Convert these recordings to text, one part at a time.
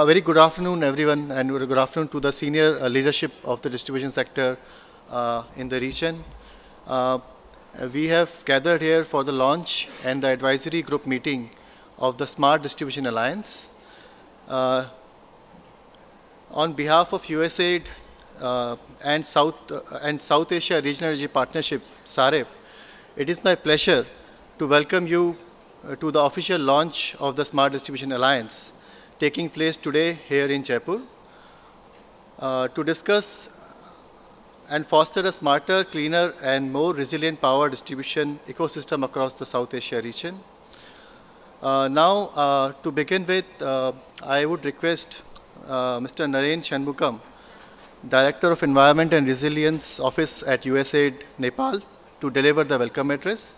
Very good afternoon, everyone, and good afternoon to the senior leadership of the distribution sector in the region. Uh, we have gathered here for the launch and the advisory group meeting of the Smart Distribution Alliance. On behalf of USAID and South Asia Regional Energy Partnership, SAREP, it is my pleasure to welcome you to the official launch of the Smart Distribution Alliance, taking place today here in Jaipur, to discuss and foster a smarter, cleaner, and more resilient power distribution ecosystem across the South Asia region. Now, to begin with, I would request Mr. Naren Shanmugam, Director of Environment and Resilience Office at USAID Nepal, to deliver the welcome address.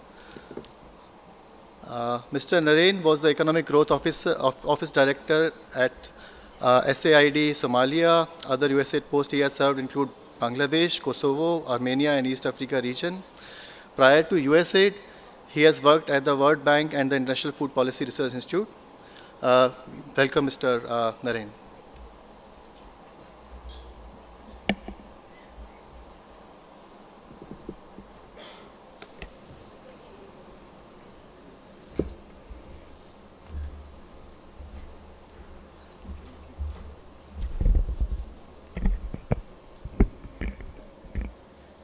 Mr. Naren was the Economic Growth Office Director at SAID Somalia. Other USAID posts he has served include Bangladesh, Kosovo, Armenia, and East Africa region. Prior to USAID, he has worked at the World Bank and the International Food Policy Research Institute. Welcome, Mr. Naren.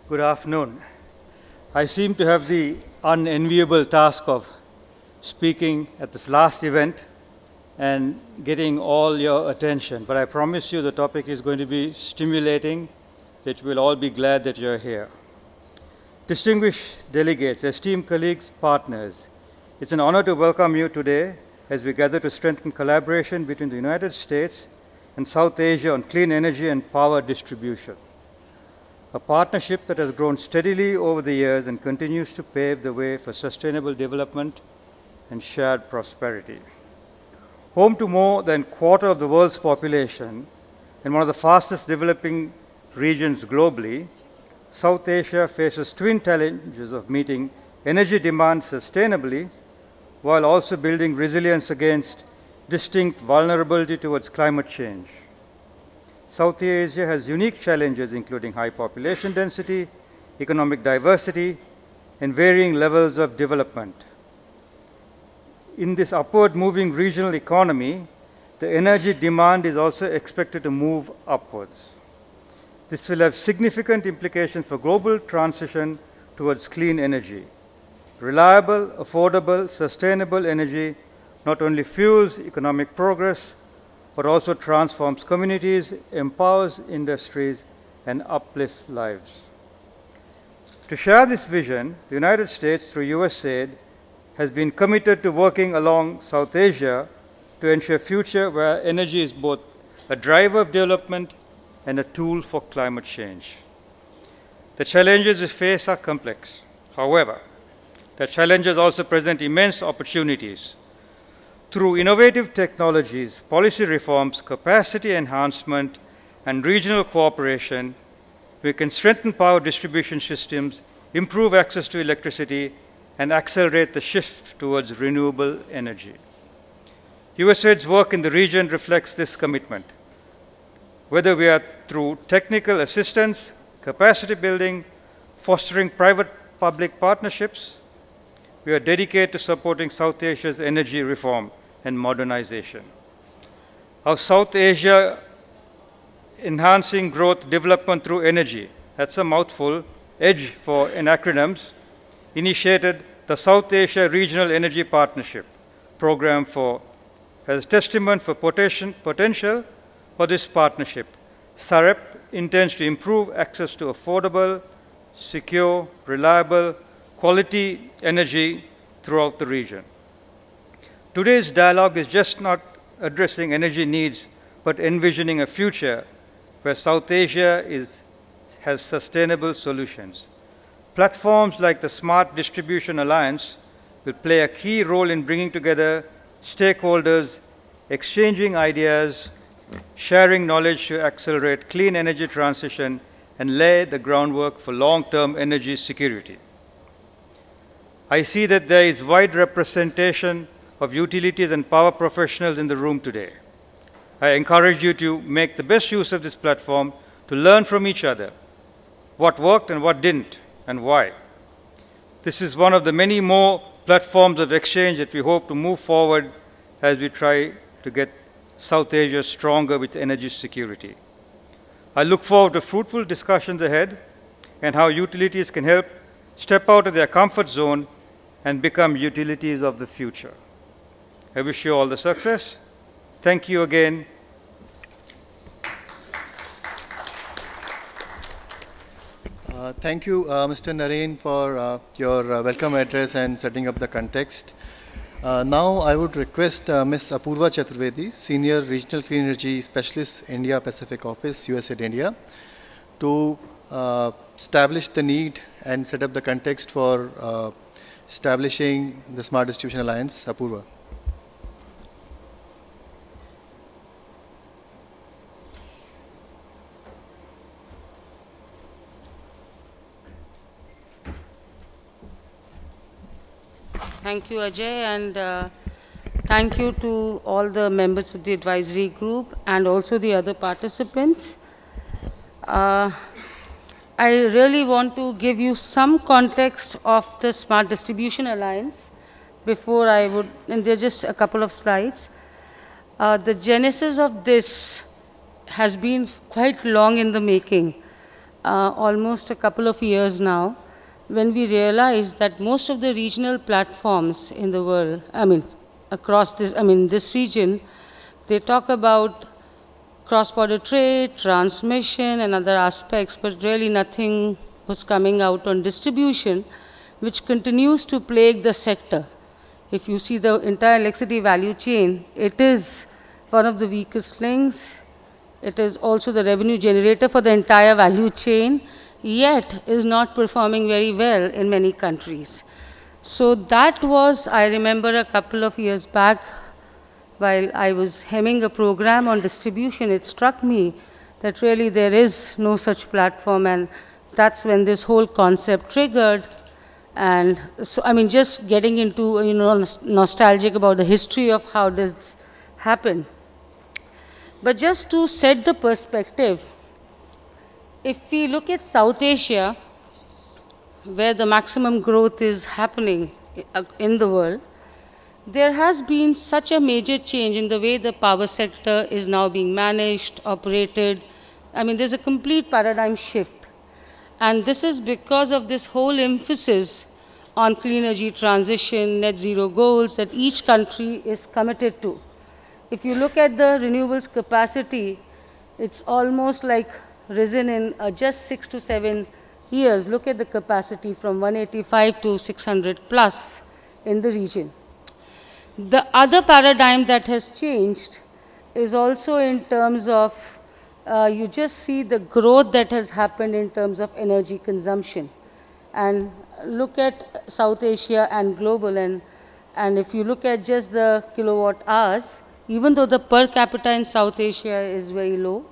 Good afternoon. I seem to have the unenviable task of speaking at this last event and getting all your attention, but I promise you the topic is going to be stimulating, that we'll all be glad that you're here. Distinguished delegates, esteemed colleagues, partners, it's an honor to welcome you today as we gather to strengthen collaboration between the United States and South Asia on clean energy and power distribution. A partnership that has grown steadily over the years and continues to pave the way for sustainable development and shared prosperity. Home to more than a quarter of the world's population and one of the fastest developing regions globally, South Asia faces twin challenges of meeting energy demand sustainably while also building resilience against distinct vulnerability towards climate change. South Asia has unique challenges including high population density, economic diversity, and varying levels of development. In this upward moving regional economy, the energy demand is also expected to move upwards. This will have significant implications for global transition towards clean energy. Reliable, affordable, sustainable energy not only fuels economic progress, but also transforms communities, empowers industries, and uplifts lives. To share this vision, the United States, through USAID, has been committed to working along South Asia to ensure a future where energy is both a driver of development and a tool for climate change. The challenges we face are complex. However, the challenges also present immense opportunities. Through innovative technologies, policy reforms, capacity enhancement, and regional cooperation, we can strengthen power distribution systems, improve access to electricity, and accelerate the shift towards renewable energy. USAID's work in the region reflects this commitment. Whether we are through technical assistance, capacity building, fostering private-public partnerships, we are dedicated to supporting South Asia's energy reform and modernization. Our South Asia enhancing growth development through energy, that's a mouthful, EDGE in acronyms, initiated the South Asia Regional Energy Partnership program as testament for potential for this partnership. SAREP intends to improve access to affordable, secure, reliable, quality energy throughout the region. Today's dialogue is just not addressing energy needs, but envisioning a future where South Asia has sustainable solutions. Platforms like the Smart Distribution Alliance will play a key role in bringing together stakeholders, exchanging ideas, sharing knowledge to accelerate clean energy transition and lay the groundwork for long-term energy security. I see that there is wide representation of utilities and power professionals in the room today. I encourage you to make the best use of this platform to learn from each other what worked and what didn't, and why. This is one of the many more platforms of exchange that we hope to move forward as we try to get South Asia stronger with energy security. I look forward to fruitful discussions ahead and how utilities can help step out of their comfort zone and become utilities of the future. I wish you all the success. Thank you again. Thank you, Mr. Naren, for your welcome address and setting up the context. Now I would request Ms. Apurva Chaturvedi, Senior Regional Clean Energy Specialist, India Pacific Office, USAID India, to establish the need and set up the context for establishing the Smart Distribution Alliance. Apurva. Thank you, Ajay, and thank you to all the members of the advisory group and also the other participants. I really want to give you some context of the Smart Distribution Alliance before I would, and there are just a couple of slides. The genesis of this has been quite long in the making, almost a couple of years now, when we realized that most of the regional platforms in the world, across this region, they talk about cross-border trade, transmission, and other aspects, but really nothing was coming out on distribution, which continues to plague the sector. If you see the entire electricity value chain, it is one of the weakest links. It is also the revenue generator for the entire value chain, yet is not performing very well in many countries. So that was, I remember a couple of years back, while I was hemming a program on distribution, it struck me that really there is no such platform, and that's when this whole concept triggered. And so, just getting into, nostalgic about the history of how this happened. But just to set the perspective, if we look at South Asia, where the maximum growth is happening in the world, there has been such a major change in the way the power sector is now being managed, operated. There's a complete paradigm shift. And this is because of this whole emphasis on clean energy transition, net zero goals that each country is committed to. If you look at the renewables capacity, it's almost like risen in just 6 to 7 years. Look at the capacity from 185 to 600 plus in the region. The other paradigm that has changed is also in terms of, you just see the growth that has happened in terms of energy consumption. And look at South Asia and global, and if you look at just the kilowatt hours, even though the per capita in South Asia is very low,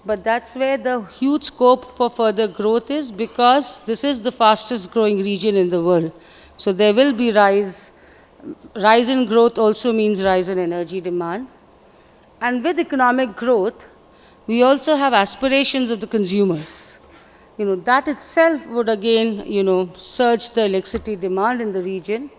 but that's where the huge scope for further growth is, because this is the fastest growing region in the world. So there will be rise in growth also means rise in energy demand. And with economic growth, we also have aspirations of the consumers. That itself would again, surge the electricity demand in the region.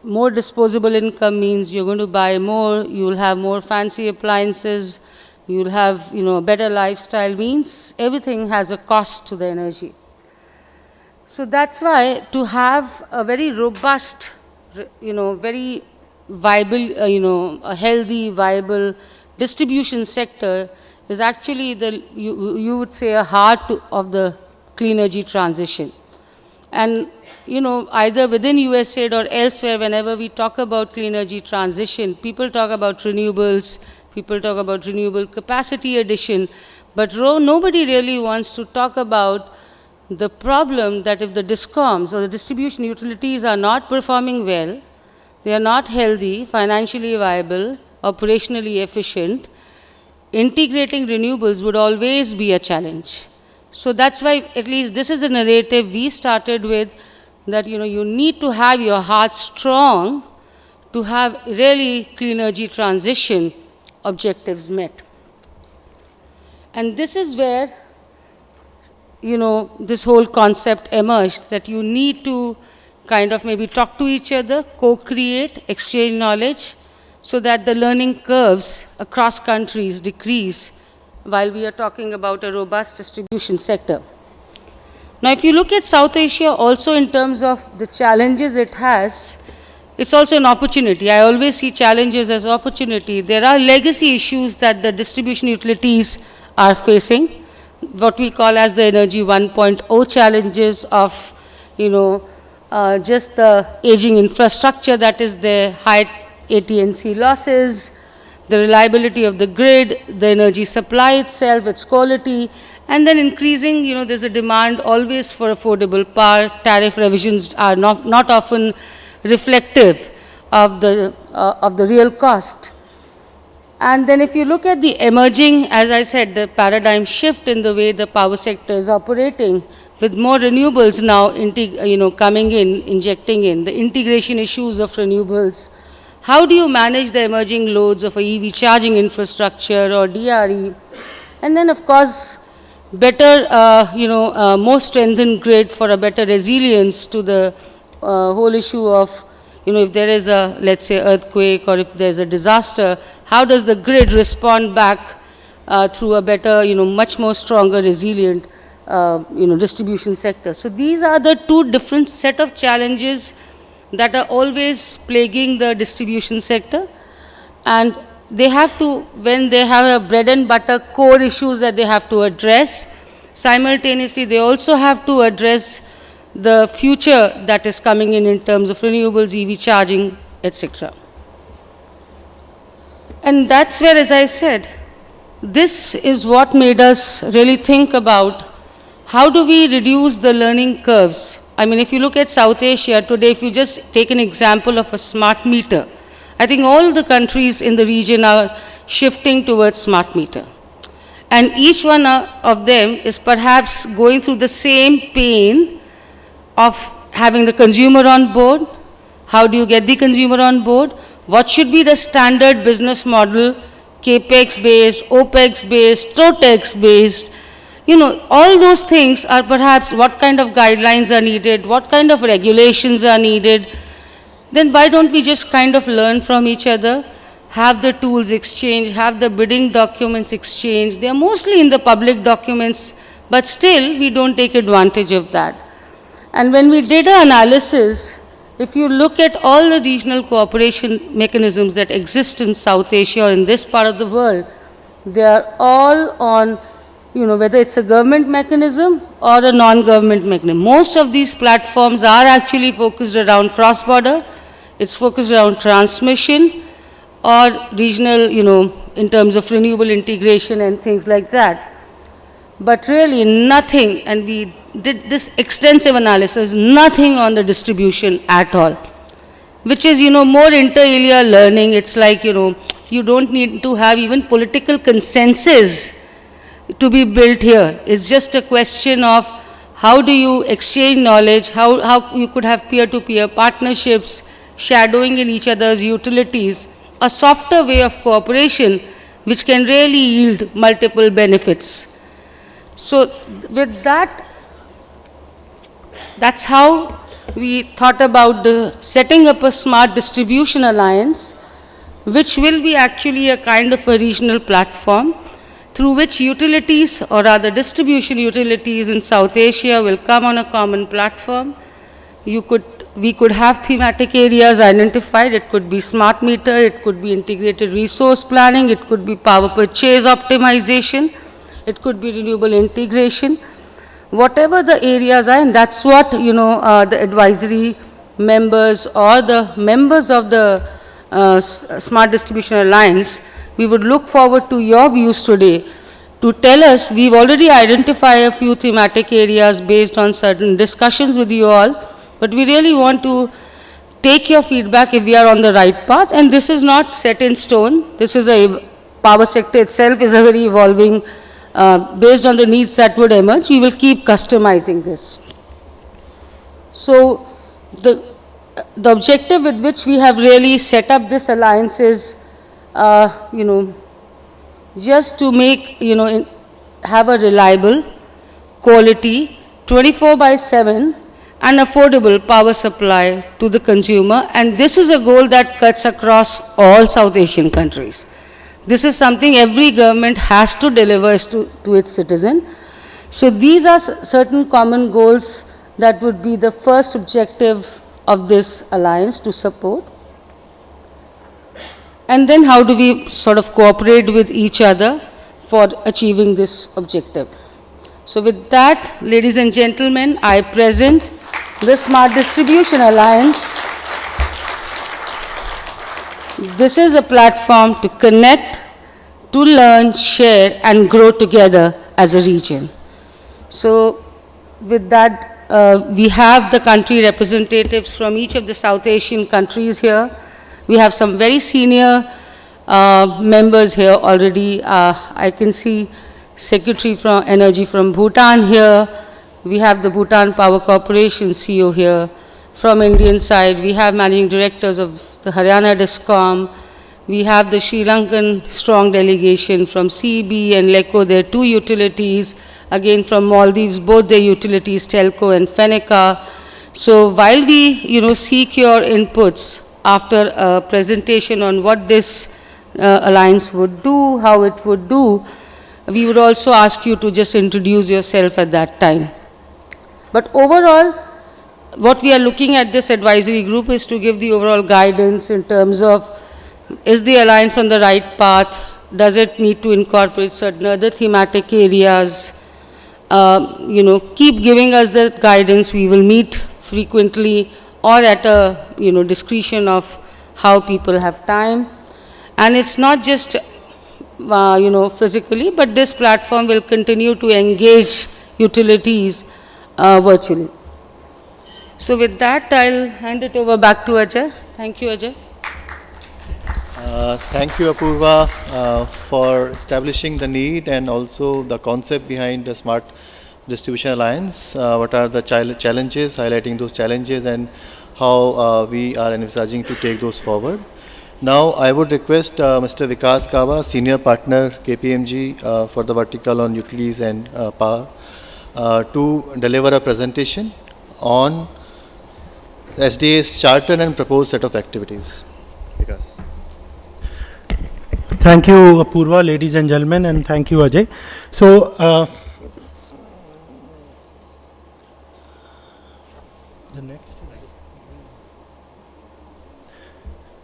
More disposable income means you're going to buy more, you'll have more fancy appliances, you'll have, a better lifestyle, means everything has a cost to the energy. So that's why to have a very robust, very viable, a healthy, viable distribution sector is actually you would say a heart of the clean energy transition. And, either within USAID or elsewhere, whenever we talk about clean energy transition, people talk about renewables, people talk about renewable capacity addition, but nobody really wants to talk about the problem that if the DISCOMs or the distribution utilities are not performing well, they are not healthy, financially viable, operationally efficient, integrating renewables would always be a challenge. So that's why at least this is the narrative we started with, that you need to have your heart strong to have really clean energy transition objectives met. And this is where, this whole concept emerged, that you need to kind of maybe talk to each other, co-create, exchange knowledge, so that the learning curves across countries decrease while we are talking about a robust distribution sector. Now, if you look at South Asia also in terms of the challenges it has, it's also an opportunity. I always see challenges as opportunity. There are legacy issues that the distribution utilities are facing, what we call as the Energy 1.0 challenges of, just the aging infrastructure that is there, high AT&C losses, the reliability of the grid, the energy supply itself, its quality, and then increasing, there's a demand always for affordable power. Tariff revisions are not often reflective of the real cost. And then if you look at the emerging, as I said, the paradigm shift in the way the power sector is operating, with more renewables now coming in, injecting in, the integration issues of renewables, how do you manage the emerging loads of a EV charging infrastructure or DRE? And then, of course, better, more strengthened grid for a better resilience to the whole issue of, if there is a, let's say, earthquake, or if there's a disaster, how does the grid respond back through a better, much more stronger, resilient, distribution sector? So these are the two different set of challenges that are always plaguing the distribution sector, and they have to, when they have a bread and butter core issues that they have to address, simultaneously they also have to address the future that is coming in terms of renewables, EV charging, etc. And that's where, as I said, this is what made us really think about how do we reduce the learning curves. I mean, if you look at South Asia today, if you just take an example of a smart meter, I think all the countries in the region are shifting towards smart meter. And each one of them is perhaps going through the same pain of having the consumer on board. How do you get the consumer on board? What should be the standard business model, CAPEX based, OPEX based, TOTEX based? All those things are perhaps what kind of guidelines are needed, what kind of regulations are needed. Then why don't we just kind of learn from each other, have the tools exchange, have the bidding documents exchange. They are mostly in the public documents, but still we don't take advantage of that. And when we did an analysis, if you look at all the regional cooperation mechanisms that exist in South Asia or in this part of the world, they are all on, whether it's a government mechanism or a non-government mechanism. Most of these platforms are actually focused around cross-border. It's focused around transmission or regional, in terms of renewable integration and things like that. But really nothing, and we did this extensive analysis, nothing on the distribution at all, which is, more inter-area learning. It's like, you don't need to have even political consensus to be built here. It's just a question of how do you exchange knowledge, how you could have peer-to-peer partnerships, shadowing in each other's utilities, a softer way of cooperation which can really yield multiple benefits. So with that, that's how we thought about setting up a smart distribution alliance, which will be actually a kind of a regional platform through which utilities, or rather distribution utilities in South Asia, will come on a common platform. We could have thematic areas identified. It could be smart meter, it could be integrated resource planning, it could be power purchase optimization, it could be renewable integration. Whatever the areas are, and that's what, the advisory members or the members of the Smart Distribution Alliance, we would look forward to your views today to tell us. We've already identified a few thematic areas based on certain discussions with you all, but we really want to take your feedback if we are on the right path. And this is not set in stone. This is a power sector itself is a very evolving, based on the needs that would emerge. We will keep customizing this. So the objective with which we have really set up this alliance is, just to make, have a reliable, quality, 24/7 and affordable power supply to the consumer. And this is a goal that cuts across all South Asian countries. This is something every government has to deliver to its citizen. So these are certain common goals that would be the first objective of this alliance to support. And then how do we sort of cooperate with each other for achieving this objective? So with that, ladies and gentlemen, I present the Smart Distribution Alliance. This is a platform to connect, to learn, share, and grow together as a region. So with that, we have the country representatives from each of the South Asian countries here. We have some very senior members here already. I can see Secretary from Energy from Bhutan here. We have the Bhutan Power Corporation CEO here. From Indian side, we have Managing Directors of the Haryana Discom. We have the Sri Lankan strong delegation from CB and LECO, their two utilities. Again from Maldives, both their utilities, Telco and Fenica. So while we, seek your inputs after a presentation on what this alliance would do, how it would do, we would also ask you to just introduce yourself at that time. But overall, what we are looking at this advisory group is to give the overall guidance in terms of, is the alliance on the right path? Does it need to incorporate certain other thematic areas? Keep giving us the guidance. We will meet frequently or at a, discretion of how people have time. And it's not just, physically, but this platform will continue to engage utilities virtually. So with that, I'll hand it over back to Ajay. Thank you, Ajay. Thank you, Apurva, for establishing the need and also the concept behind the Smart Distribution Alliance. What are the challenges, highlighting those challenges and how we are envisaging to take those forward. Now, I would request Mr. Vikas Kawa, Senior Partner, KPMG, for the vertical on utilities and power, to deliver a presentation on SDA's charter and proposed set of activities. Vikas. Thank you, Apurva, ladies and gentlemen, and thank you, Ajay. So, the next.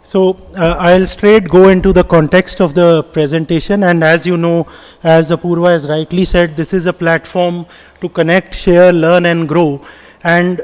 So, I'll straight go into the context of the presentation, and as you know, as Apurva has rightly said, this is a platform to connect, share, learn and grow. And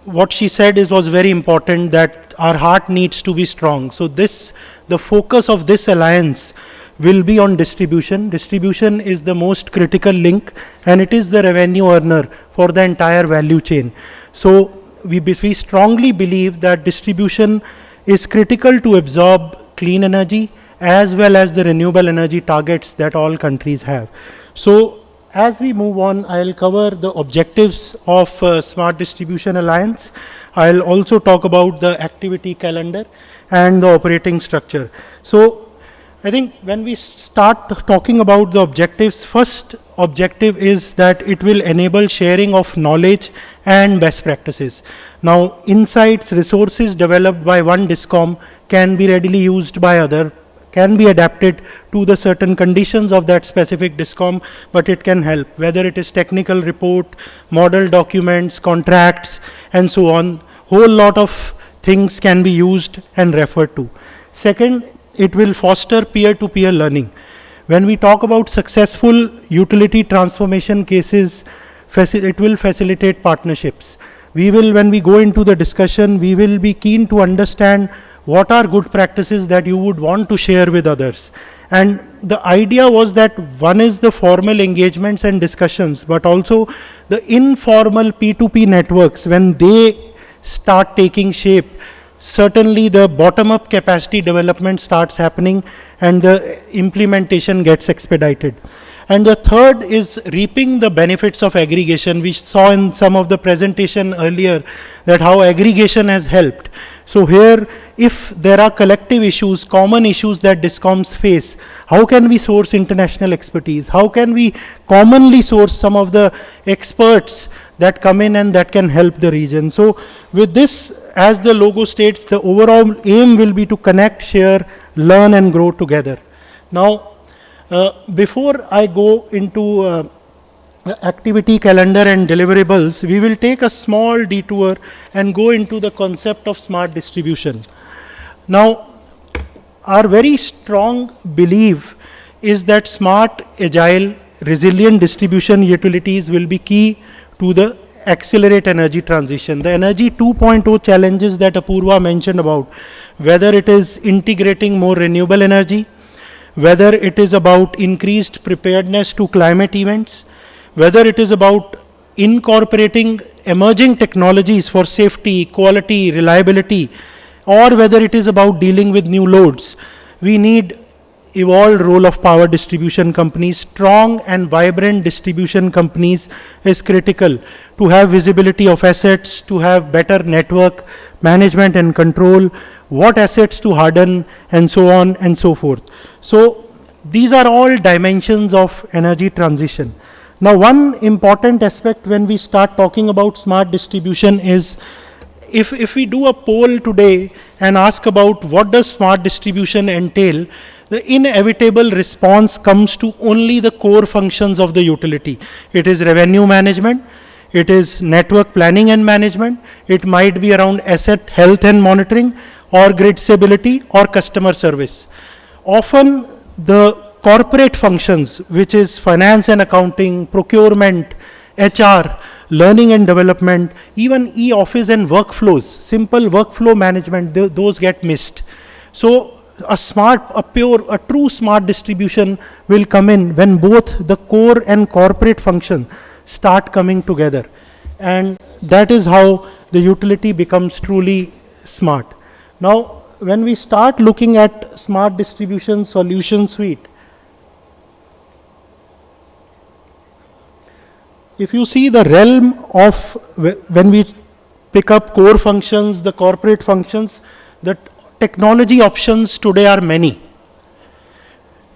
what she said was very important, that our heart needs to be strong. So the focus of this alliance will be on distribution. Distribution is the most critical link, and it is the revenue earner for the entire value chain. So we strongly believe that distribution is critical to absorb clean energy as well as the renewable energy targets that all countries have. So as we move on, I'll cover the objectives of Smart Distribution Alliance. I'll also talk about the activity calendar and the operating structure. So I think when we start talking about the objectives, first objective is that it will enable sharing of knowledge and best practices. Now, insights, resources developed by one DISCOM can be readily used by other, can be adapted to the certain conditions of that specific DISCOM, but it can help, whether it is technical report, model documents, contracts, and so on. Whole lot of things can be used and referred to. Second, it will foster peer-to-peer learning. When we talk about successful utility transformation cases, it will facilitate partnerships. When we go into the discussion, we will be keen to understand what are good practices that you would want to share with others. And the idea was that one is the formal engagements and discussions, but also the informal P2P networks, when they start taking shape, certainly the bottom-up capacity development starts happening and the implementation gets expedited. And the third is reaping the benefits of aggregation. We saw in some of the presentation earlier that how aggregation has helped. So here, if there are collective issues, common issues that DISCOMs face, how can we source international expertise? How can we commonly source some of the experts that come in and that can help the region? So with this, as the logo states, the overall aim will be to connect, share, learn and grow together. Now, before I go into activity calendar and deliverables, we will take a small detour and go into the concept of smart distribution. Now, our very strong belief is that smart, agile, resilient distribution utilities will be key to the accelerate energy transition. The energy 2.0 challenges that Apurva mentioned about, whether it is integrating more renewable energy, whether it is about increased preparedness to climate events, whether it is about incorporating emerging technologies for safety, quality, reliability, or whether it is about dealing with new loads, we need evolved role of power distribution companies. Strong and vibrant distribution companies is critical to have visibility of assets, to have better network management and control, what assets to harden, and so on and so forth. So these are all dimensions of energy transition. Now, one important aspect when we start talking about smart distribution is, if we do a poll today and ask about what does smart distribution entail, the inevitable response comes to only the core functions of the utility. It is revenue management, it is network planning and management, it might be around asset health and monitoring, or grid stability, or customer service. Often the corporate functions, which is finance and accounting, procurement, HR, learning and development, even e-office and workflows, simple workflow management, those get missed. So a true smart distribution will come in when both the core and corporate function start coming together. And that is how the utility becomes truly smart. Now, when we start looking at smart distribution solution suite, if you see the realm of when we pick up core functions, the corporate functions, the technology options today are many.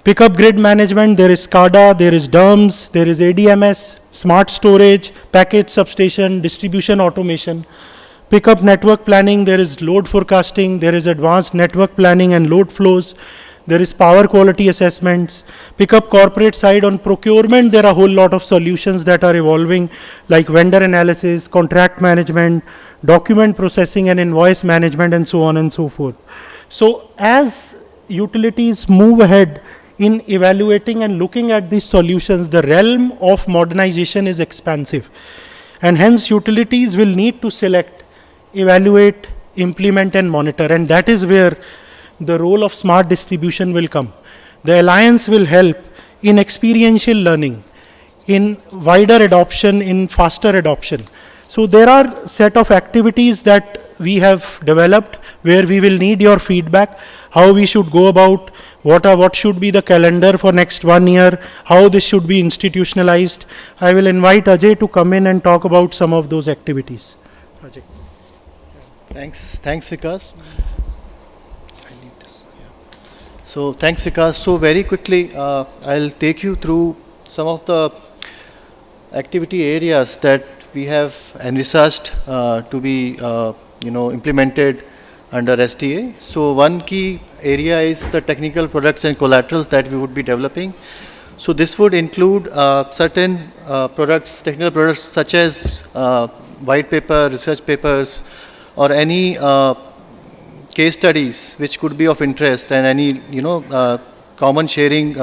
Pick up grid management, there is SCADA, there is DERMS, there is ADMS, smart storage, package substation, distribution automation. Pick up network planning, there is load forecasting, there is advanced network planning and load flows. There is power quality assessments. Pick up corporate side on procurement, there are a whole lot of solutions that are evolving, like vendor analysis, contract management, document processing and invoice management, and so on and so forth. So as utilities move ahead in evaluating and looking at these solutions, the realm of modernization is expansive. And hence utilities will need to select, evaluate, implement and monitor. And that is where the role of smart distribution will come. The alliance will help in experiential learning, in wider adoption, in faster adoption. So there are set of activities that we have developed where we will need your feedback, how we should go about, what should be the calendar for next 1 year, how this should be institutionalized. I will invite Ajay to come in and talk about some of those activities. Ajay. Thanks Vikas. So thanks Vikas. So very quickly, I'll take you through some of the activity areas that we have envisaged to be implemented under SDA. So one key area is the technical products and collaterals that we would be developing. So this would include certain products, technical products such as white paper, research papers, or any case studies which could be of interest, and any common sharing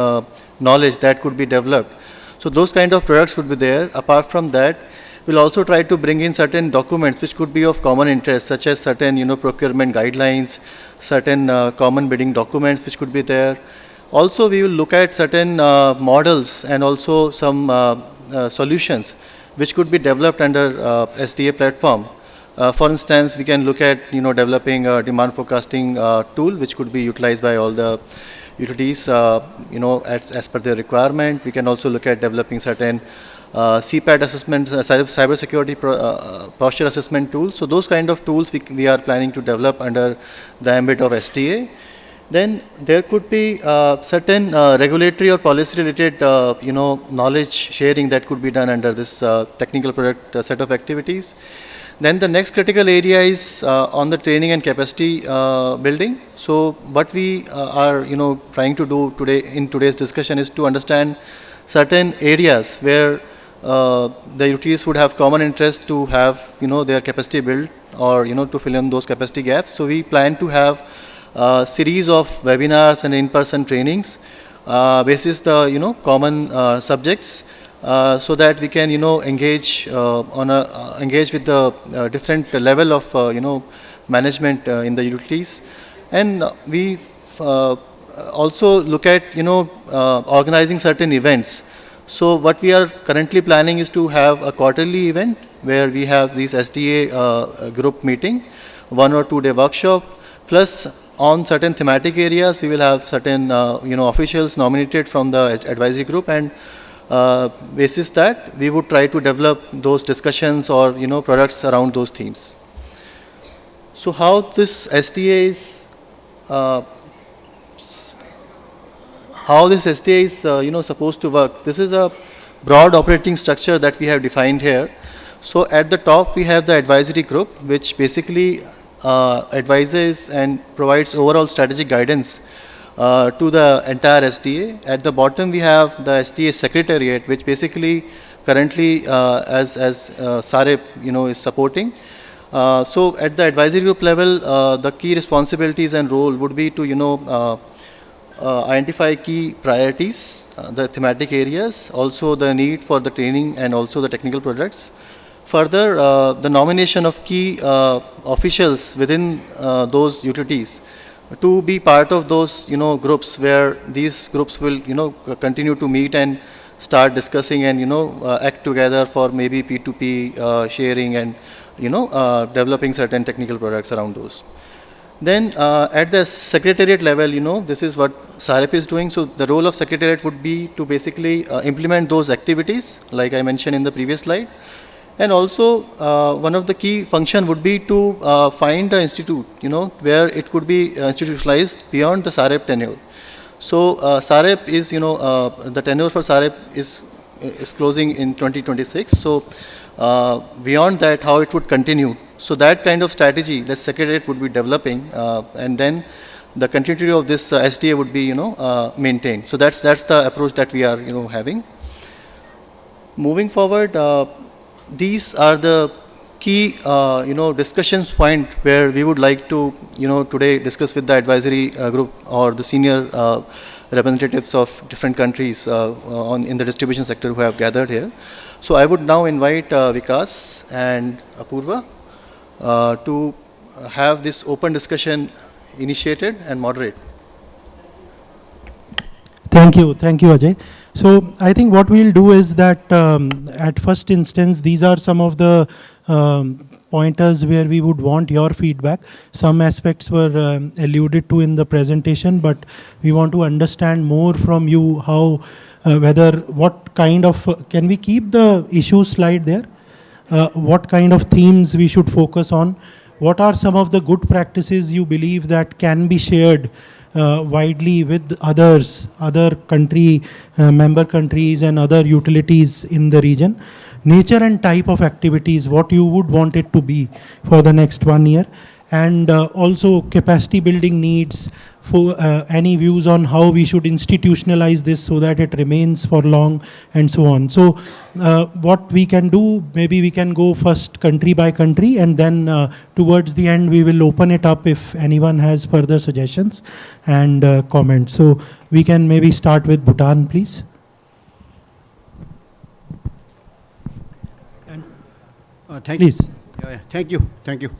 knowledge that could be developed. So those kind of products would be there. Apart from that, we'll also try to bring in certain documents which could be of common interest, such as certain procurement guidelines, certain common bidding documents which could be there. Also we will look at certain models and also some solutions which could be developed under SDA platform. For instance, we can look at developing a demand forecasting tool which could be utilized by all the utilities as per their requirement. We can also look at developing certain CPAT assessment, cyber security posture assessment tools. So those kind of tools we are planning to develop under the ambit of SDA. Then there could be certain regulatory or policy related knowledge sharing that could be done under this technical product set of activities. Then the next critical area is on the training and capacity building. So what we are trying to do today in today's discussion is to understand certain areas where the utilities would have common interest to have their capacity built, or to fill in those capacity gaps. So we plan to have a series of webinars and in-person trainings basis the common subjects, so that we can engage engage with the different level of management in the utilities. And we also look at organizing certain events. So what we are currently planning is to have a quarterly event where we have these SDA group meeting, 1 or 2 day workshop, plus on certain thematic areas we will have certain officials nominated from the advisory group, and basis that we would try to develop those discussions or products around those themes. So how this SDA is supposed to work. This is a broad operating structure that we have defined here. So at the top we have the advisory group, which basically advises and provides overall strategic guidance to the entire SDA. At the bottom we have the SDA Secretariat, which basically currently as SAREP is supporting. So at the advisory group level, the key responsibilities and role would be to identify key priorities, the thematic areas, also the need for the training and also the technical products. Further, the nomination of key officials within those utilities to be part of those groups, where these groups will continue to meet and start discussing and act together for maybe P2P sharing and developing certain technical products around those. Then at the secretariat level, this is what SAREP is doing. So the role of secretariat would be to basically implement those activities like I mentioned in the previous slide. And also one of the key function would be to find the institute, where it could be institutionalized beyond the SAREP tenure. So SAREP is, the tenure for SAREP is closing in 2026. So beyond that, how it would continue. So that kind of strategy the secretariat would be developing, and then the continuity of this SDA would be, maintained. So that's the approach that we are, having. Moving forward, these are the key, discussions point where we would like to, today discuss with the advisory group or the senior representatives of different countries in the distribution sector who have gathered here. So I would now invite Vikas and Apurva to have this open discussion initiated and moderate. Thank you, Ajay. So I think what we'll do is that at first instance, these are some of the pointers where we would want your feedback. Some aspects were alluded to in the presentation, but we want to understand more from you how, what kind of, can we keep the issue slide there? What kind of themes we should focus on? What are some of the good practices you believe that can be shared widely with others, other country, member countries and other utilities in the region? Nature and type of activities, what you would want it to be for the next 1 year. And also capacity building needs, for any views on how we should institutionalize this so that it remains for long and so on. So what we can do, maybe we can go first country by country, and then towards the end we will open it up if anyone has further suggestions and comments. So we can maybe start with Bhutan, please. Thank Please. you. Thank you.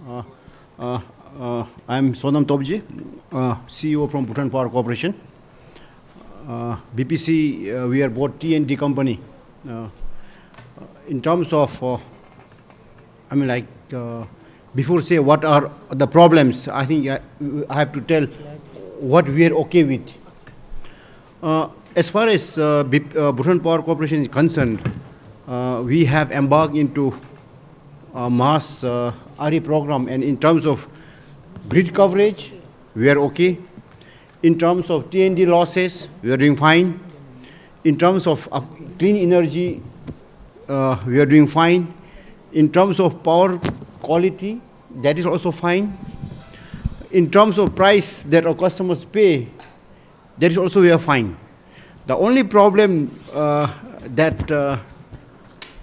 I'm Sonam Tobji, CEO from Bhutan Power Corporation. BPC, we are both T&D company. In terms of, before say what are the problems, I think I have to tell what we are okay with. As far as Bhutan Power Corporation is concerned, we have embarked into a mass RE program, and in terms of grid coverage, we are okay. In terms of T&D losses, we are doing fine. In terms of clean energy, we are doing fine. In terms of power quality, that is also fine. In terms of price that our customers pay, that is also we are fine. The only problem that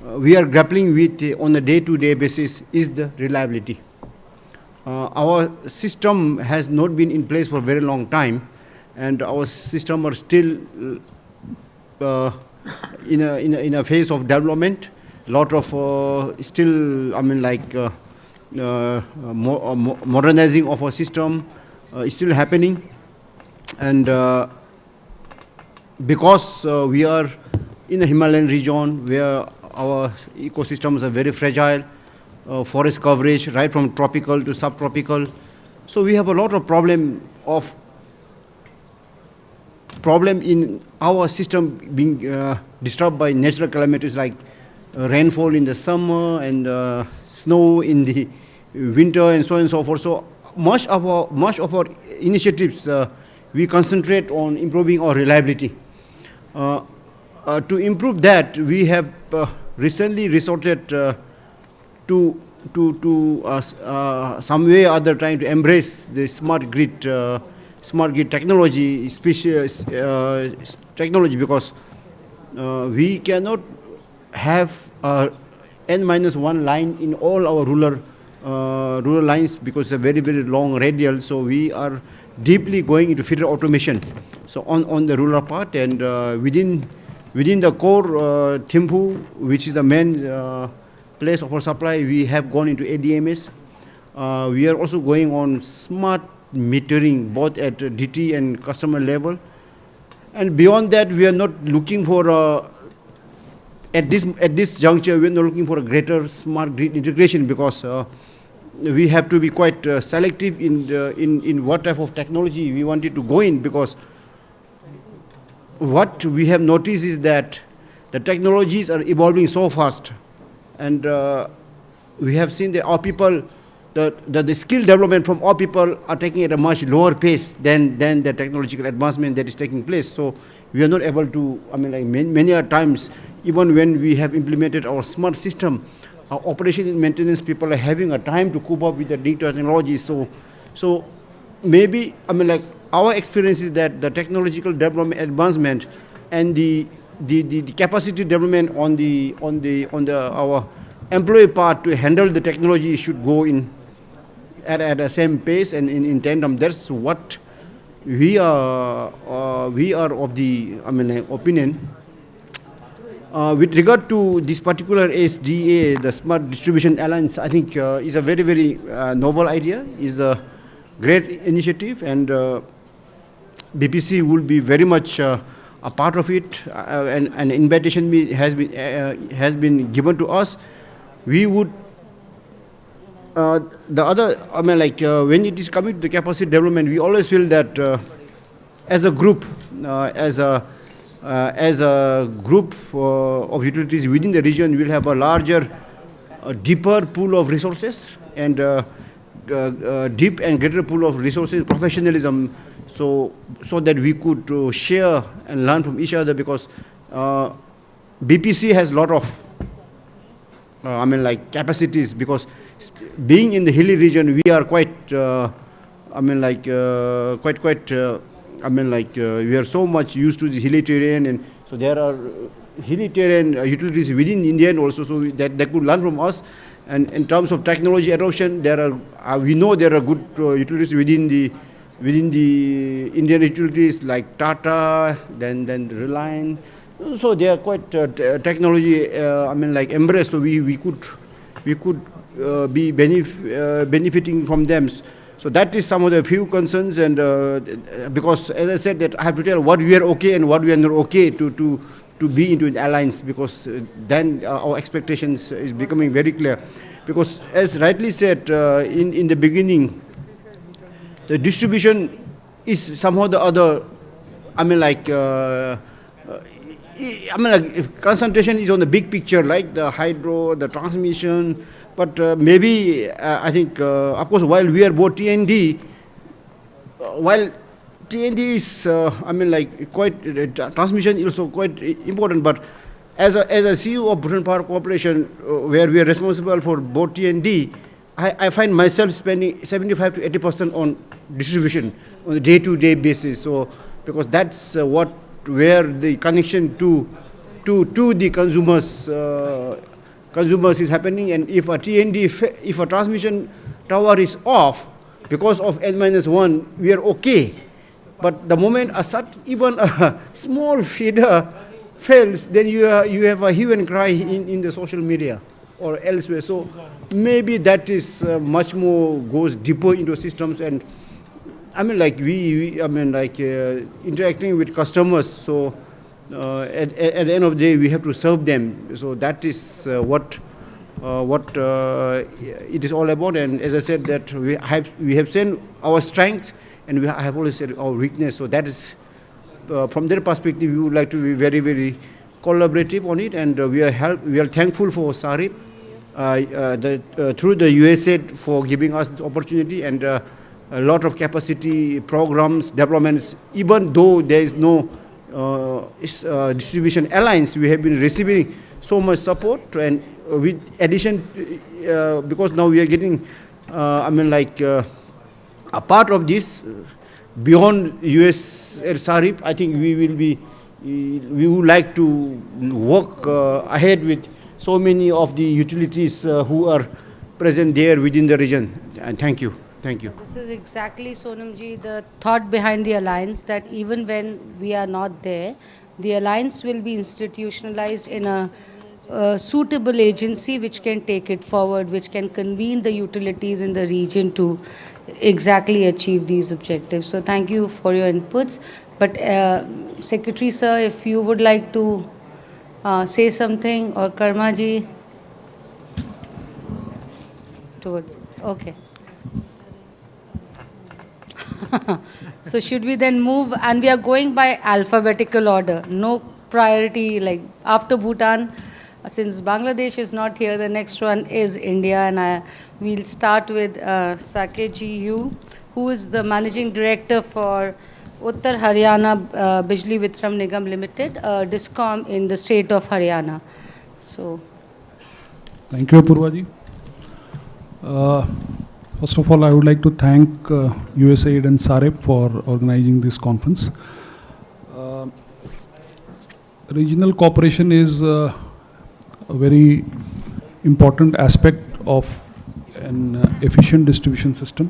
we are grappling with on a day-to-day basis is the reliability. Our system has not been in place for a very long time, and our system are still in a phase of development. Lot of still, modernizing of our system is still happening, and because we are in the Himalayan region where our ecosystems are very fragile, forest coverage right from tropical to subtropical, so we have a lot of problem in our system being disturbed by natural calamities like rainfall in the summer and snow in the winter and so on and so forth. So much of our initiatives we concentrate on improving our reliability. To improve that, we have recently resorted to some way or other trying to embrace the smart grid technology, technology, because we cannot have n-1 line in all our rural lines because it's a very, very long radial. So we are deeply going into feeder automation. So on the rural part, and within the core Thimphu, which is the main place of our supply, we have gone into ADMS. We are also going on smart metering both at DT and customer level. And beyond that, we are not looking for at this juncture, we are not looking for a greater smart grid integration, because we have to be quite selective in what type of technology we wanted to go in, because what we have noticed is that the technologies are evolving so fast, and we have seen that our people, the skill development from our people are taking at a much lower pace than the technological advancement that is taking place. So we are not able to, many a times, even when we have implemented our smart system, our operation and maintenance people are having a time to cope up with the new technology. So maybe, our experience is that the technological development advancement and the capacity development on our employee part to handle the technology should go in at the same pace and in tandem. That's what we are of the opinion. With regard to this particular SDA, the Smart Distribution Alliance, I think is a very, very novel idea, is a great initiative, and BPC will be very much a part of it, and an invitation has been given to us. We would, when it is coming to the capacity development, we always feel that as a group, as a group of utilities within the region, we will have a larger, deeper pool of resources, and deep and greater pool of resources, professionalism, so that we could share and learn from each other, because BPC has a lot of capacities, because being in the hilly region, we are quite we are so much used to the hilly terrain, and so there are hilly terrain utilities within India also, so that they could learn from us. And in terms of technology adoption, we know there are good utilities within the Indian utilities like Tata, then Reliance. So they are quite technology embraced. So we could be benefiting from them. So that is some of the few concerns, and because, as I said, that I have to tell what we are okay and what we are not okay to be into an alliance, because then our expectations is becoming very clear. Because as rightly said in the beginning, the distribution is somehow the other, I mean, like, if concentration is on the big picture, like the hydro, the transmission, but maybe I think, of course, while we are both TND, while TND is, I mean, like quite transmission is also quite important. But as a CEO of Bhutan Power Corporation, where we are responsible for both TND, I find myself spending 75 to 80% on distribution on a day-to-day basis. So because that's where the connection to the consumers is happening. And if a TND, if a transmission tower is off because of N-1, we are okay. But the moment even a small feeder fails, then you have a hue and cry in the social media or elsewhere. So maybe that is much more goes deeper into systems. And I mean, like interacting with customers. So at the end of the day, we have to serve them. So that is what it is all about. And as I said, that we have seen our strengths, and I have always said our weakness. So that is from their perspective, we would like to be very, very collaborative on it, and we are thankful for SARIP through the USAID for giving us this opportunity, and a lot of capacity programs, developments. Even though there is no distribution alliance, we have been receiving so much support, and with addition, because now we are getting, a part of this beyond US and SARIP. I think we would like to work ahead with so many of the utilities who are present there within the region. And thank you. Thank you. This is exactly, Sonamji, the thought behind the alliance, that even when we are not there, the alliance will be institutionalized in a suitable agency which can take it forward, which can convene the utilities in the region to exactly achieve these objectives. So thank you for your inputs. But Secretary Sir, if you would like to say something, or Karma ji towards, okay. So should we then move, and we are going by alphabetical order, no priority, like after Bhutan, since Bangladesh is not here, the next one is India, and we'll start with Saket Yu, who is the Managing Director for Uttar Haryana Bijli Vitram Nigam Limited, DISCOM in the state of Haryana. So, thank you, Apurva ji. First of all, I would like to thank USAID and SARIP for organizing this conference. Regional cooperation is a very important aspect of an efficient distribution system.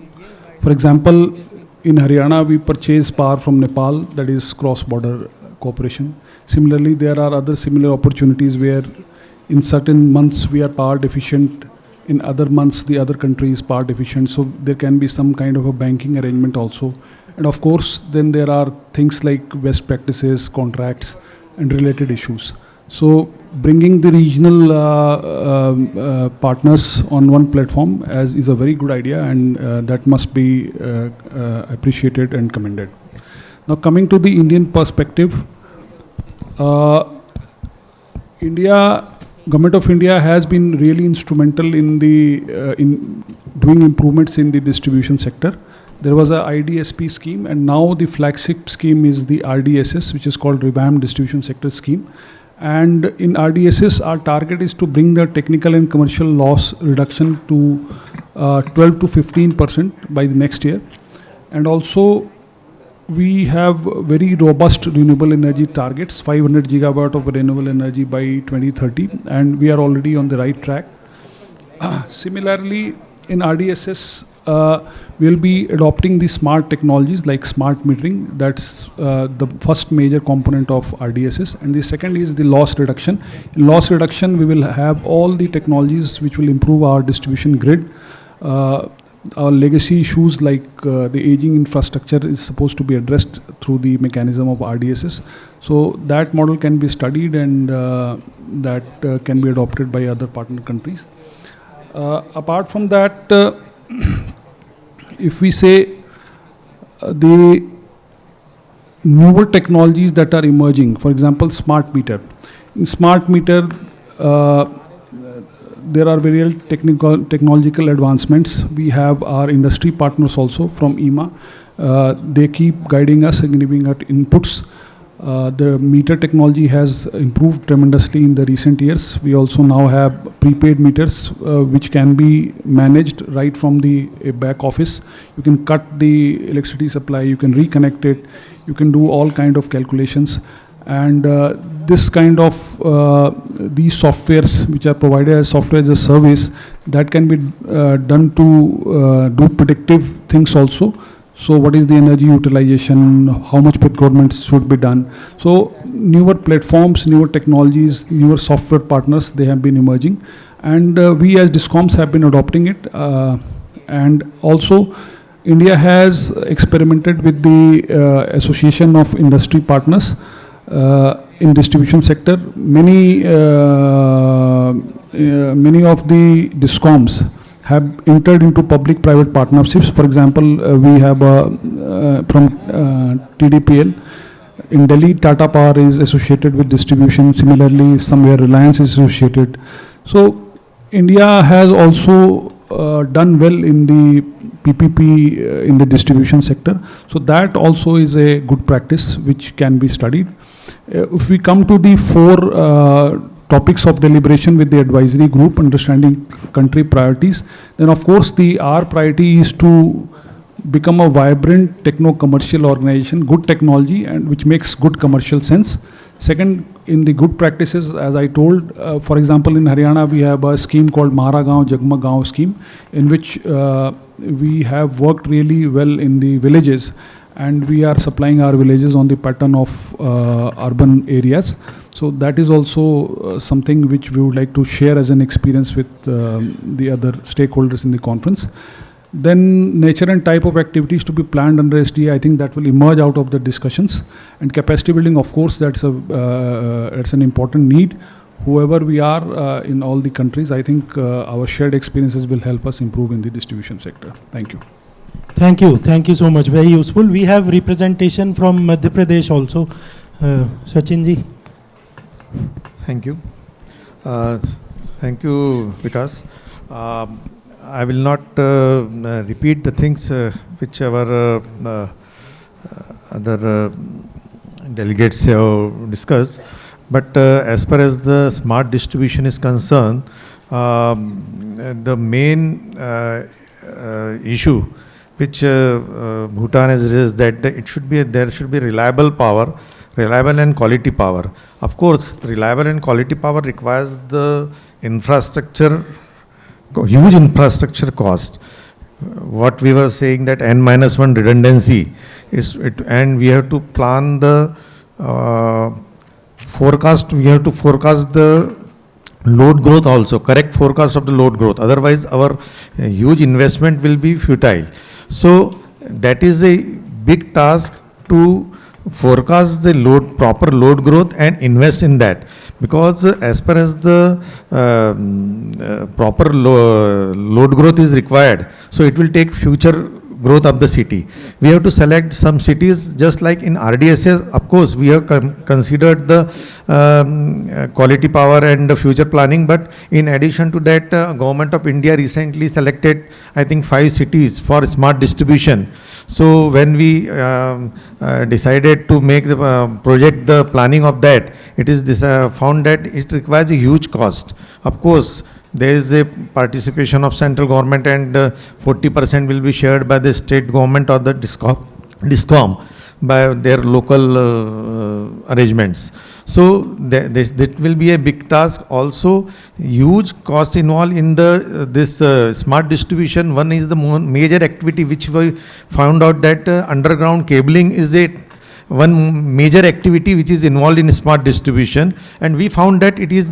For example, in Haryana, we purchase power from Nepal, that is cross-border cooperation. Similarly, there are other similar opportunities where in certain months we are power deficient, in other months the other country is power deficient, so there can be some kind of a banking arrangement also. And of course, then there are things like best practices, contracts, and related issues. So bringing the regional partners on one platform is a very good idea, and that must be appreciated and commended. Now coming to the Indian perspective, Government of India has been really instrumental in doing improvements in the distribution sector. There was a IDSP scheme, and now the flagship scheme is the RDSS, which is called Revamped Distribution Sector Scheme. And in RDSS, our target is to bring the technical and commercial loss reduction to 12 to 15% by the next year. And also, we have very robust renewable energy targets, 500 gigawatt of renewable energy by 2030, and we are already on the right track. Similarly, in RDSS, we'll be adopting the smart technologies like smart metering. That's the first major component of RDSS. And the second is the loss reduction. In loss reduction, we will have all the technologies which will improve our distribution grid. Our legacy issues like the aging infrastructure is supposed to be addressed through the mechanism of RDSS. So that model can be studied, and that can be adopted by other partner countries. Apart from that, if we say the newer technologies that are emerging. For example, smart meter. In smart meter, there are various technological advancements. We have our industry partners also from EMA. They keep guiding us and giving us inputs. The meter technology has improved tremendously in the recent years. We also now have prepaid meters which can be managed right from the back office. You can cut the electricity supply, you can reconnect it, you can do all kind of calculations. And this kind of these softwares which are provided as software as a service, that can be done to do predictive things also. So what is the energy utilization, how much procurement should be done. So newer platforms, newer technologies, newer software partners, they have been emerging. And we as DISCOMs have been adopting it. And also India has experimented with the Association of Industry Partners in distribution sector. Many of the DISCOMs have entered into public-private partnerships. For example, we have from TDPL. In Delhi, Tata Power is associated with distribution. Similarly, somewhere Reliance is associated. So India has also done well in the PPP in the distribution sector. So that also is a good practice which can be studied. If we come to the four topics of deliberation with the advisory group, understanding country priorities, then of course our priority is to become a vibrant techno-commercial organization, good technology, and which makes good commercial sense. Second, in the good practices, as I told, for example, in Haryana, we have a scheme called Mahara Gaon Jagma Gaon scheme, in which we have worked really well in the villages, and we are supplying our villages on the pattern of urban areas. So that is also something which we would like to share as an experience with the other stakeholders in the conference. Then nature and type of activities to be planned under SDA, I think that will emerge out of the discussions. And capacity building, of course, that's an important need. Whoever we are in all the countries, I think our shared experiences will help us improve in the distribution sector. Thank you. Thank you so much, very useful. We have representation from Madhya Pradesh also. Sachin ji. Thank you. Thank you, Vikas. I will not repeat the things which our other delegates have discussed, but as far as the smart distribution is concerned, the main issue which Bhutan has raised, that there should be reliable power, reliable and quality power. Of course, reliable and quality power requires the infrastructure, huge infrastructure cost. What we were saying, that N-1 redundancy is it, and we have to plan the forecast. We have to forecast the load growth also, correct forecast of the load growth. Otherwise, our huge investment will be futile. So that is a big task to forecast the proper load growth and invest in that, because as far as the proper load growth is required, so it will take future growth of the city. We have to select some cities, just like in RDSS, of course, we have considered the quality power and the future planning, but in addition to that, Government of India recently selected, I think, 5 cities for smart distribution. So when we decided to make the project, the planning of that, it is found that it requires a huge cost. Of course, there is a participation of central government, and 40% will be shared by the state government or the DISCOM by their local arrangements. So that will be a big task. Also, huge cost involved in this smart distribution. One is the major activity which we found out, that underground cabling is one major activity which is involved in smart distribution, and we found that it is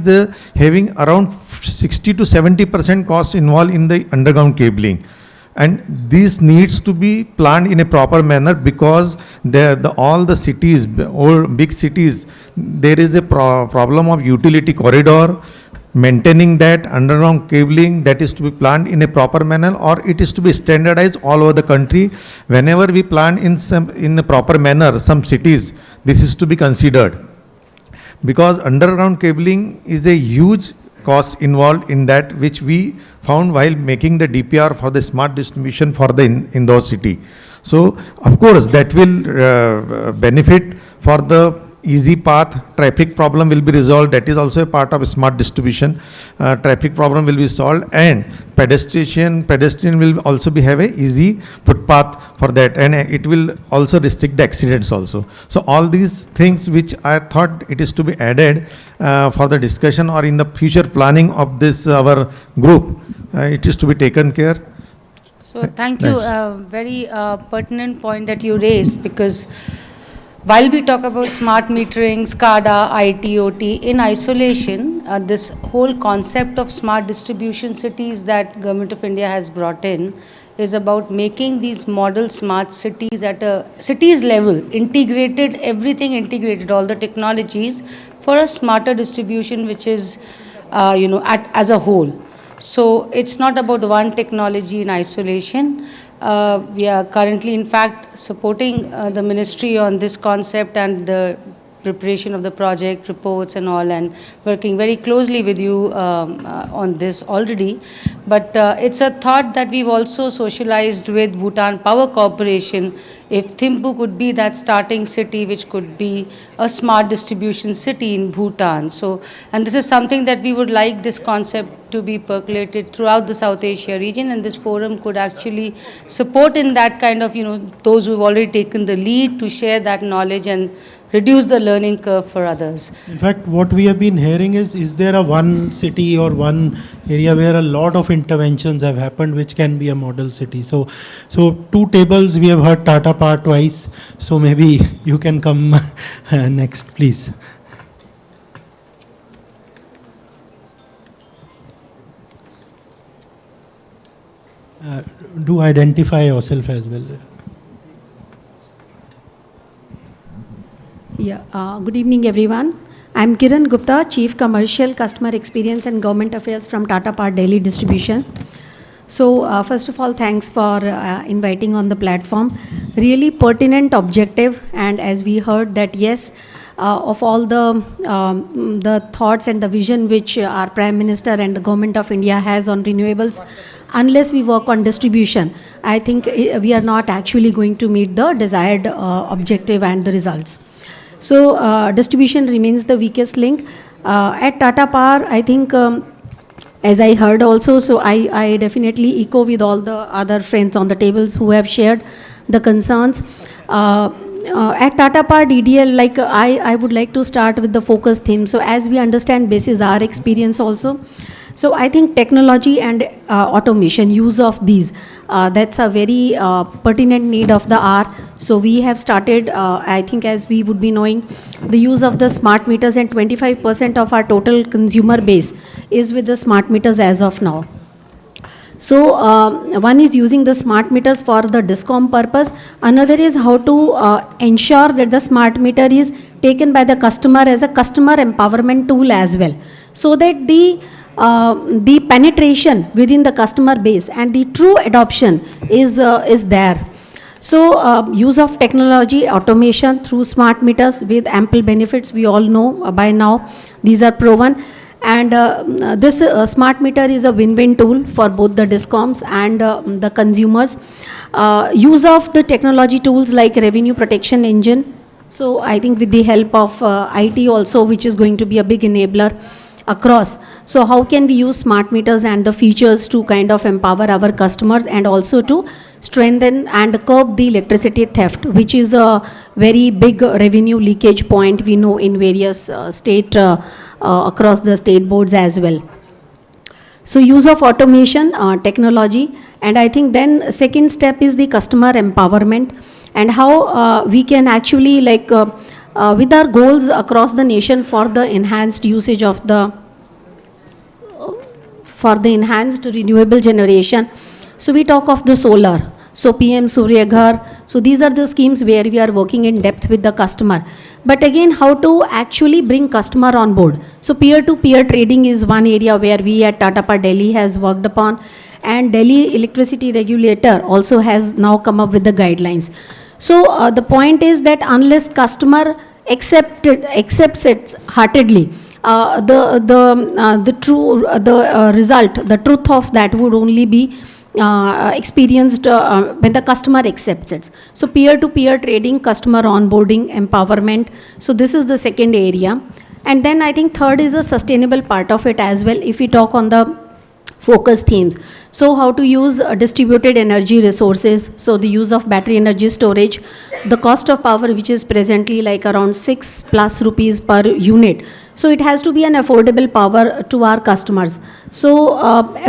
having around 60 to 70% cost involved in the underground cabling, and this needs to be planned in a proper manner, because all the cities or big cities, there is a problem of utility corridor, maintaining that underground cabling, that is to be planned in a proper manner, or it is to be standardized all over the country. Whenever we plan in a proper manner some cities, this is to be considered, because underground cabling is a huge cost involved in that, which we found while making the DPR for the smart distribution for the Indore city. So of course that will benefit for the easy path. Traffic problem will be resolved. That is also a part of smart distribution. Traffic problem will be solved, and pedestrian will also have a easy footpath for that, and it will also restrict the accidents also. So all these things which I thought it is to be added for the discussion or in the future planning of this our group, it is to be taken care. So thank you, very pertinent point that you raised, because while we talk about smart metering, SCADA, IT, OT, in isolation, this whole concept of smart distribution cities that Government of India has brought in is about making these model smart cities at a cities level, integrated, everything integrated, all the technologies for a smarter distribution, which is, as a whole. So it's not about one technology in isolation. We are currently, in fact, supporting the ministry on this concept and the preparation of the project reports and all, and working very closely with you on this already. But it's a thought that we've also socialized with Bhutan Power Corporation. If Thimphu could be that starting city, which could be a smart distribution city in Bhutan. So, and this is something that we would like this concept to be percolated throughout the South Asia region, and this forum could actually support in that kind of, those who've already taken the lead to share that knowledge and reduce the learning curve for others. In fact, what we have been hearing is there a one city or one area where a lot of interventions have happened, which can be a model city. So two tables, we have heard Tata Power twice, so maybe you can come next, please. Do identify yourself as well. Yeah, good evening everyone. I'm Kiran Gupta, Chief Commercial, Customer Experience and Government Affairs from Tata Power Delhi Distribution. So first of all, thanks for inviting on the platform. Really pertinent objective, and as we heard that yes, of all the thoughts and the vision which our Prime Minister and the Government of India has on renewables, unless we work on distribution, I think we are not actually going to meet the desired objective and the results. So distribution remains the weakest link. At Tata Power, I think, as I heard also, so I definitely echo with all the other friends on the tables who have shared the concerns. At Tata Power DDL, like I would like to start with the focus theme. So as we understand, basis our experience also. So I think technology and automation, use of these, that's a very pertinent need of the hour. So we have started, I think as we would be knowing, the use of the smart meters, and 25% of our total consumer base is with the smart meters as of now. So one is using the smart meters for the DISCOM purpose. Another is how to ensure that the smart meter is taken by the customer as a customer empowerment tool as well, so that the penetration within the customer base and the true adoption is there. So use of technology, automation through smart meters with ample benefits, we all know by now, these are proven. And this smart meter is a win-win tool for both the DISCOMs and the consumers. Use of the technology tools like revenue protection engine. So I think with the help of IT also, which is going to be a big enabler across. So how can we use smart meters and the features to kind of empower our customers, and also to strengthen and curb the electricity theft, which is a very big revenue leakage point we know in various across the state boards as well. So use of automation, technology, and I think then second step is the customer empowerment, and how we can actually like with our goals across the nation for the enhanced usage of the enhanced renewable generation. So we talk of the solar. So PM Surya Ghar. So these are the schemes where we are working in depth with the customer. But again, how to actually bring customer on board. So peer-to-peer trading is one area where we at Tata Power Delhi has worked upon, and Delhi electricity regulator also has now come up with the guidelines. So the point is that unless customer accepts it heartedly, the result, the truth of that would only be experienced when the customer accepts it. So peer-to-peer trading, customer onboarding, empowerment. So this is the second area. And then I think third is a sustainable part of it as well, if we talk on the focus themes. So how to use distributed energy resources, so the use of battery energy storage, the cost of power which is presently like around 6+ rupees per unit. So it has to be an affordable power to our customers. So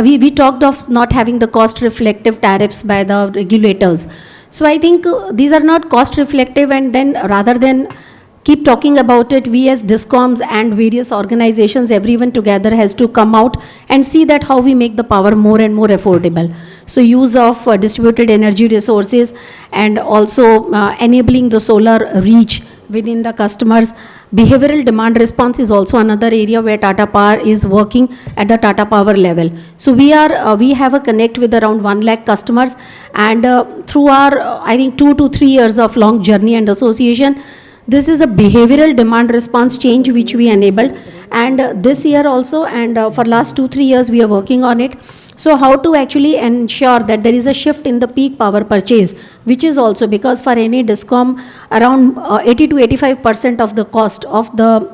we talked of not having the cost reflective tariffs by the regulators. So I think these are not cost reflective, and then rather than keep talking about it, we as DISCOMs and various organizations, everyone together has to come out and see that how we make the power more and more affordable. So use of distributed energy resources, and also enabling the solar reach within the customers. Behavioral demand response is also another area where Tata Power is working at the Tata Power level. So we have a connect with around 1 lakh customers, and through our I think 2 to 3 years of long journey and association, this is a behavioral demand response change which we enabled, and this year also, and for last 2-3 years we are working on it. So how to actually ensure that there is a shift in the peak power purchase, which is also, because for any DISCOM, around 80 to 85% of the cost of the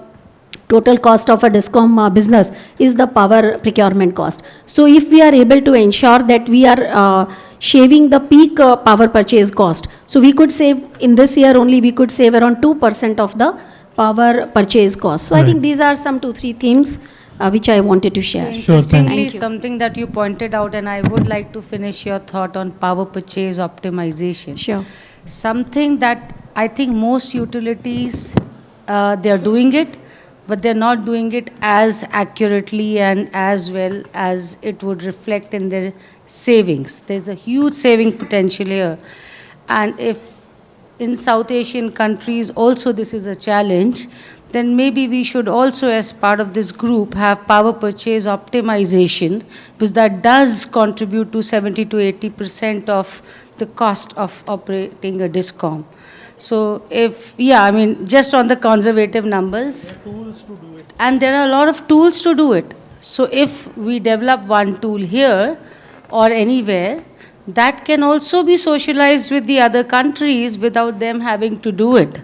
total cost of a DISCOM business is the power procurement cost. So if we are able to ensure that we are shaving the peak power purchase cost, so we could save, in this year only we could save around 2% of the power purchase cost. So I think these are some 2-3 themes which I wanted to share. Sure, thank Interestingly, something that you pointed out, and I would like to finish your thought on power purchase optimization. Sure. Something that I think most utilities, they are doing it, but they're not doing it as accurately and as well as it would reflect in their savings. There's a huge saving potential here. And if in South Asian countries also this is a challenge, then maybe we should also, as part of this group, have power purchase optimization, because that does contribute to 70 to 80% of the cost of operating a DISCOM. So just on the conservative numbers, and there are a lot of tools to do it. So if we develop one tool here or anywhere, that can also be socialized with the other countries without them having to do it.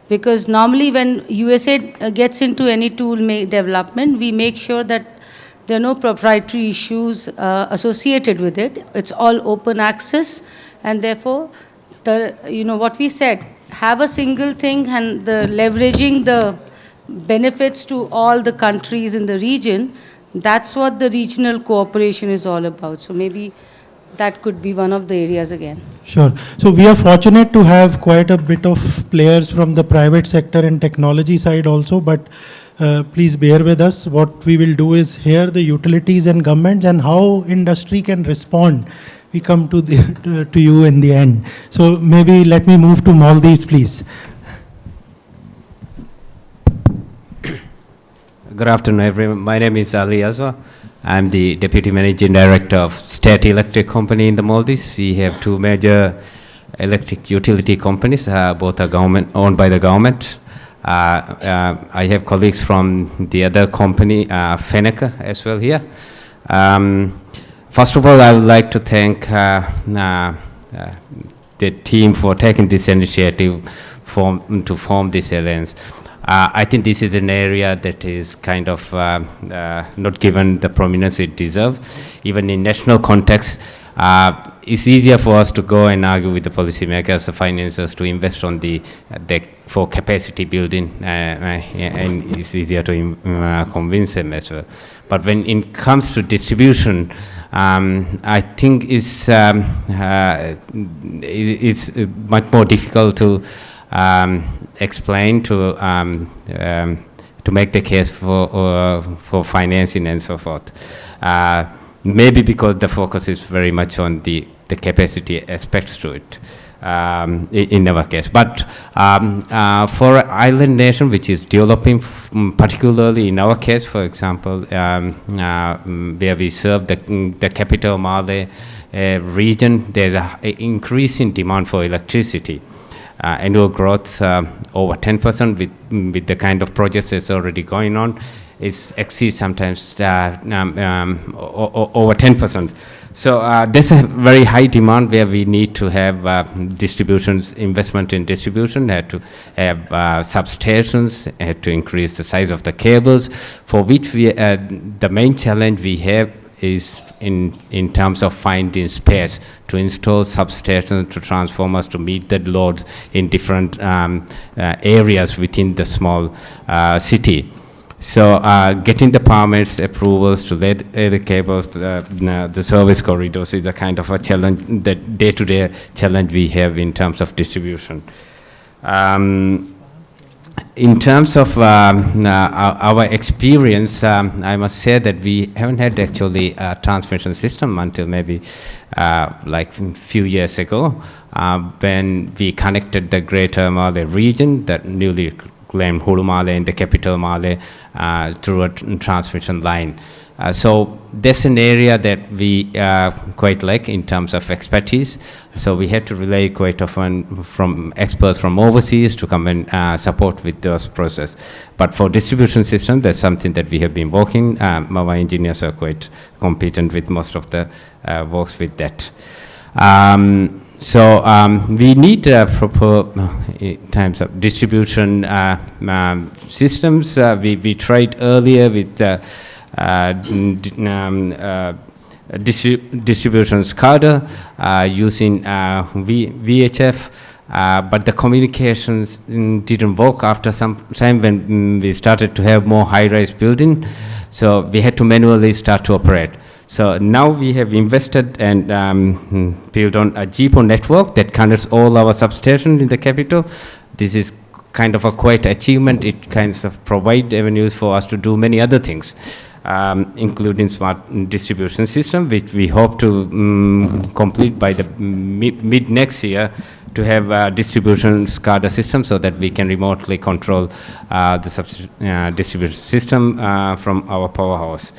Because normally when USA gets into any tool development, we make sure that there are no proprietary issues associated with it. It's all open access, and therefore, what we said, have a single thing, and the leveraging the benefits to all the countries in the region, that's what the regional cooperation is all about. So maybe that could be one of the areas again. Sure. So we are fortunate to have quite a bit of players from the private sector and technology side also, but please bear with us. What we will do is hear the utilities and governments and how industry can respond. We come to you in the end. So maybe let me move to Maldives, please. Good afternoon, everyone. My name is Ali Azwa. I'm the Deputy Managing Director of State Electric Company in the Maldives. We have 2 major electric utility companies, both are owned by the government. I have colleagues from the other company, Feneka, as well here. First of all, I would like to thank the team for taking this initiative to form this alliance. I think this is an area that is kind of not given the prominence it deserves. Even in national context, it's easier for us to go and argue with the policymakers, the financiers, to invest on for capacity building, and it's easier to convince them as well. But when it comes to distribution, I think it's much more difficult to explain, to make the case for financing and so forth. maybe because the focus is very much on the capacity aspects to it. In our case. But for an island nation which is developing, particularly in our case, for example, where we serve the capital Male region, there's an increase in demand for electricity. Annual growth over 10% with the kind of projects that's already going on exceeds sometimes over 10%. So there's a very high demand where we need to have investment in distribution, had to have substations, had to increase the size of the cables, for which the main challenge we have is in terms of finding space to install substations, to transformers, to meet the loads in different areas within the small city. So getting the permits, approvals to lay the cables, the service corridors is a kind of a challenge, the day-to-day challenge we have in terms of distribution. In terms of our experience, I must say that we haven't had actually a transmission system until maybe like a few years ago, when we connected the greater Male region, that newly claimed Hulu Male and the capital Male through a transmission line. So that's an area that we quite like in terms of expertise. So we had to rely quite often from experts from overseas to come and support with those process. But for distribution system, that's something that we have been working. Our engineers are quite competent with most of the works with that. So we need proper times of distribution systems. We tried earlier with distribution SCADA using VHF, but the communications didn't work after some time when we started to have more high-rise building. So we had to manually start to operate. So now we have invested and built on a GPO network that connects all our substations in the capital. This is kind of a quite achievement. It kind of provides avenues for us to do many other things, including smart distribution system, which we hope to complete by the mid next year, to have a distribution SCADA system so that we can remotely control the distribution system from our powerhouse.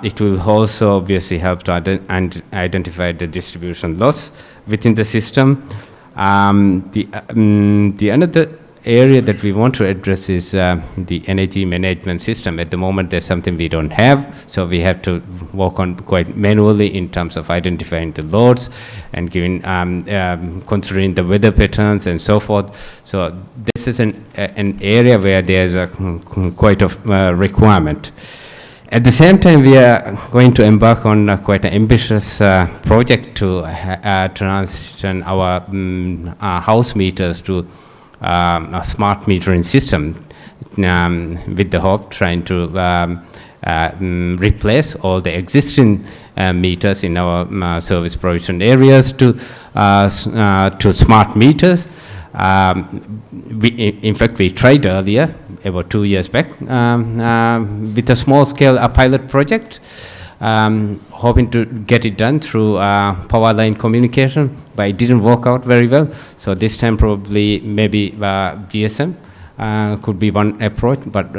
It will also obviously help to identify the distribution loss within the system. The another area that we want to address is the energy management system. At the moment, there's something we don't have, so we have to work on quite manually in terms of identifying the loads and giving, considering the weather patterns and so forth. So this is an area where there's a quite a requirement. At the same time, we are going to embark on quite an ambitious project to transition our house meters to a smart metering system, with the hope trying to replace all the existing meters in our service provision areas to smart meters. In fact, we tried earlier, about 2 years back, with a small scale pilot project, hoping to get it done through power line communication, but it didn't work out very well. So this time probably maybe GSM could be one approach, but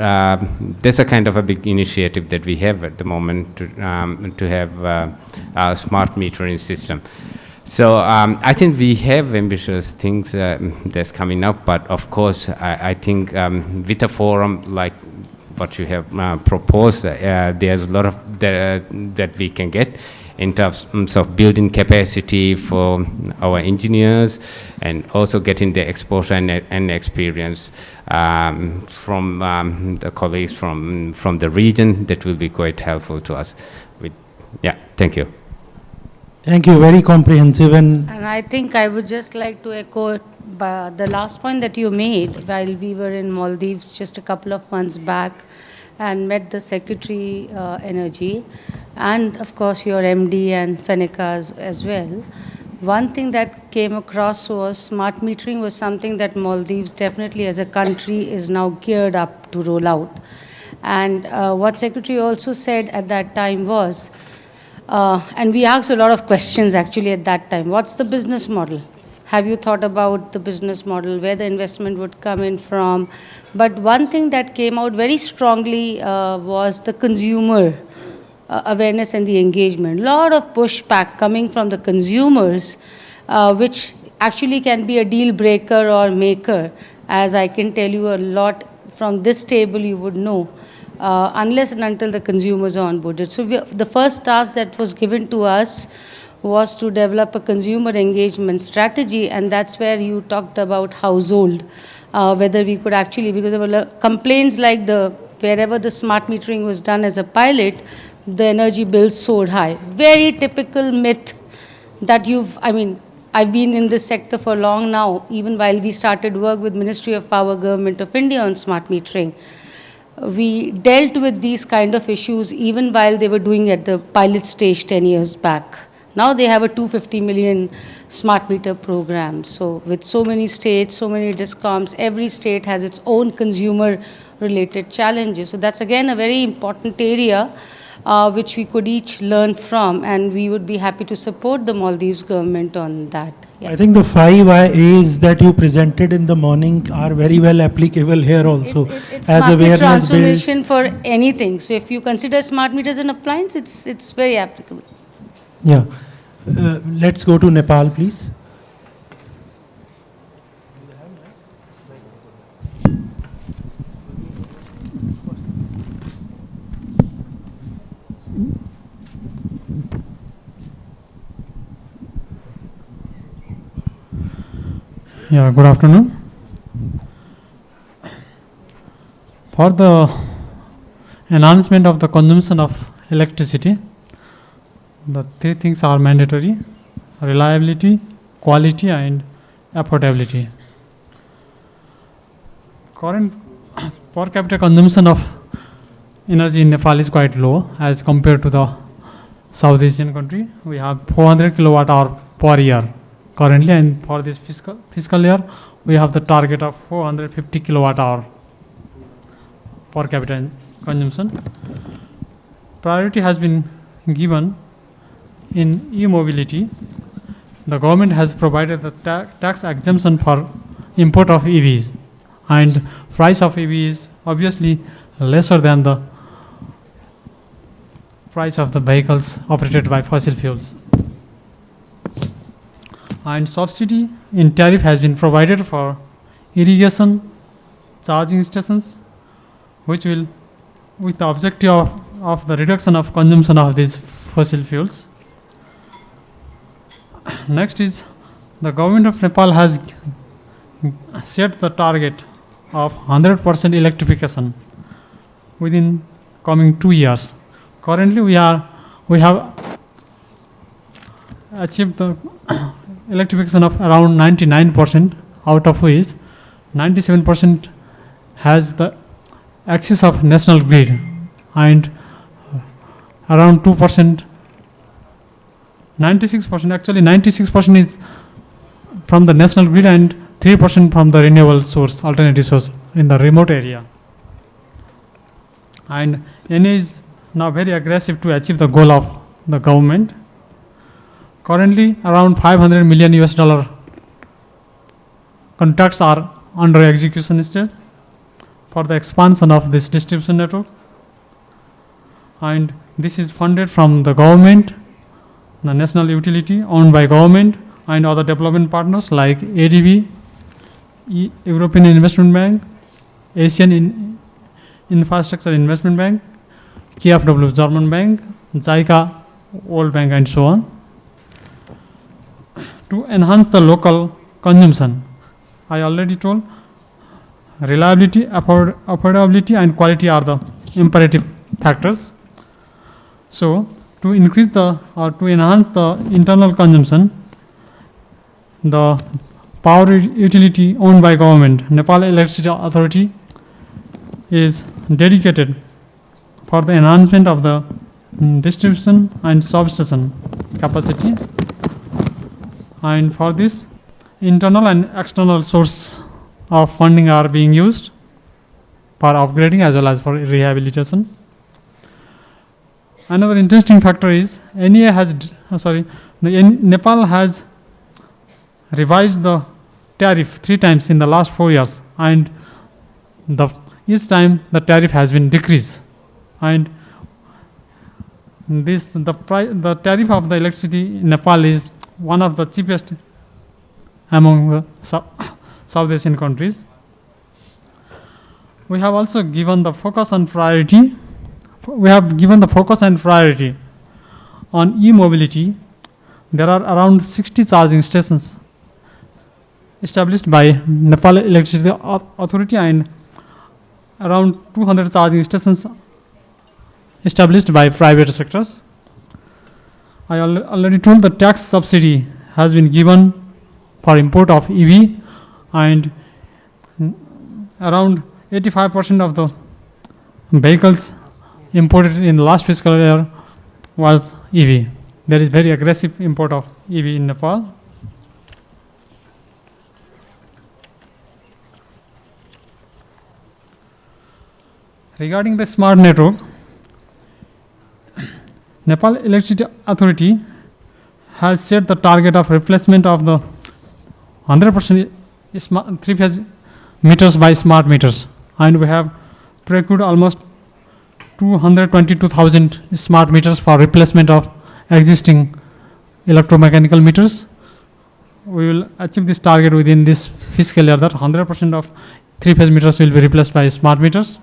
there's a kind of a big initiative that we have at the moment to have a smart metering system. So I think we have ambitious things that's coming up, but of course I think with a forum like what you have proposed, there's a lot of that we can get in terms of building capacity for our engineers, and also getting the exposure and experience from the colleagues from the region. That will be quite helpful to us. Yeah, thank you. Thank you, very comprehensive. And I think I would just like to echo the last point that you made while we were in Maldives just a couple of months back and met the Secretary Energy and of course your MD and Fenica as well. One thing that came across was smart metering was something that Maldives definitely as a country is now geared up to roll out. And what Secretary also said at that time was And we asked a lot of questions actually at that time. What's the business model? Have you thought about the business model, where the investment would come in from? But one thing that came out very strongly was the consumer awareness and the engagement. A lot of pushback coming from the consumers, which actually can be a deal breaker or maker. As I can tell you a lot from this table, you would know, unless and until the consumers are onboarded. So the first task that was given to us was to develop a consumer engagement strategy, and that's where you talked about household, whether we could actually, because there were complaints like wherever the smart metering was done as a pilot, the energy bills soared high. Very typical myth that I've been in this sector for long now, even while we started work with Ministry of Power, Government of India on smart metering. We dealt with these kind of issues even while they were doing at the pilot stage 10 years back. Now they have a 250 million smart meter program. So with so many states, so many discoms, every state has its own consumer related challenges. So that's again a very important area which we could each learn from, and we would be happy to support the Maldives government on that. Yeah. I think the 5 A's that you presented in the morning are very well applicable here also. It's as market awareness transformation builds. for anything. So if you consider smart meters an appliance, it's very applicable. Yeah. Let's go to Nepal, please. Yeah, good afternoon. For the enhancement of the consumption of electricity, the 3 things are mandatory: reliability, quality, and affordability. Current per capita consumption of energy in Nepal is quite low as compared to the South Asian country. We have 400 kilowatt hour per year currently, and for this fiscal year, we have the target of 450 kilowatt hour per capita consumption. Priority has been given in e-mobility. The government has provided the tax exemption for import of EVs, and price of EV is obviously lesser than the price of the vehicles operated by fossil fuels. And subsidy in tariff has been provided for irrigation charging stations, which will, with the objective of the reduction of consumption of these fossil fuels. Next is the government of Nepal has set the target of 100% electrification within coming 2 years. Currently, we have achieved the electrification of around 99%, out of which 97% has the access of national grid, and around 2%, 96% is from the national grid, and 3% from the renewable source, alternative source in the remote area. And NA is now very aggressive to achieve the goal of the government. Currently, around $500 million contracts are under execution stage for the expansion of this distribution network, and this is funded from the government, the national utility owned by government, and other development partners like ADB, European Investment Bank, Asian Infrastructure Investment Bank, KfW German Bank, JICA World Bank, and so on. To enhance the local consumption, I already told, reliability, affordability, and quality are the imperative factors. So, to enhance the internal consumption, the power utility owned by government, Nepal Electricity Authority, is dedicated for the enhancement of the distribution and substation capacity. And for this, internal and external source of funding are being used for upgrading as well as for rehabilitation. Another interesting factor is NEA has, Nepal has revised the tariff 3 times in the last 4 years, and each time the tariff has been decreased, and the tariff of the electricity in Nepal is one of the cheapest among the South Asian countries. We have also given the focus and priority. We have given the focus and priority on e-mobility. There are around 60 charging stations established by Nepal Electricity Authority and around 200 charging stations established by private sectors. I already told the tax subsidy has been given for import of EV, and around 85% of the vehicles imported in the last fiscal year was EV. There is very aggressive import of EV in Nepal. Regarding the smart network, Nepal Electricity Authority has set the target of replacement of the 100% three-phase meters by smart meters, and we have procured almost 222,000 smart meters for replacement of existing electromechanical meters. We will achieve this target within this fiscal year, that 100% of three-phase meters will be replaced by smart meters.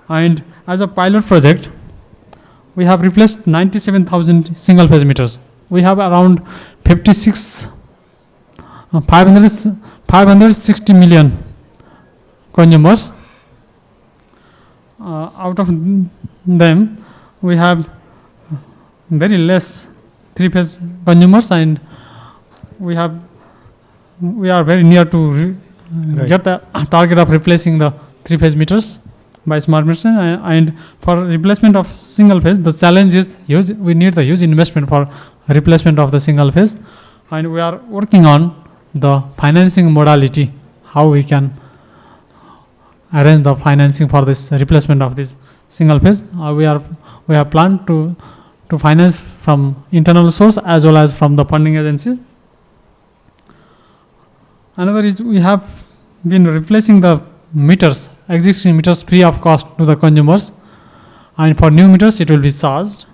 And as a pilot project, we have replaced 97,000 single-phase meters. We have around 560 million consumers. Out of them, we have very less three-phase consumers, and we are very near to get the target of replacing the three-phase meters by smart meters. And for replacement of single phase, the challenge is huge. We need the huge investment for replacement of the single phase, and we are working on the financing modality, how we can arrange the financing for this replacement of this single phase. We have planned to finance from internal source as well as from the funding agencies. Another is we have been replacing the meters, existing meters, free of cost to the consumers, and for new meters it will be charged.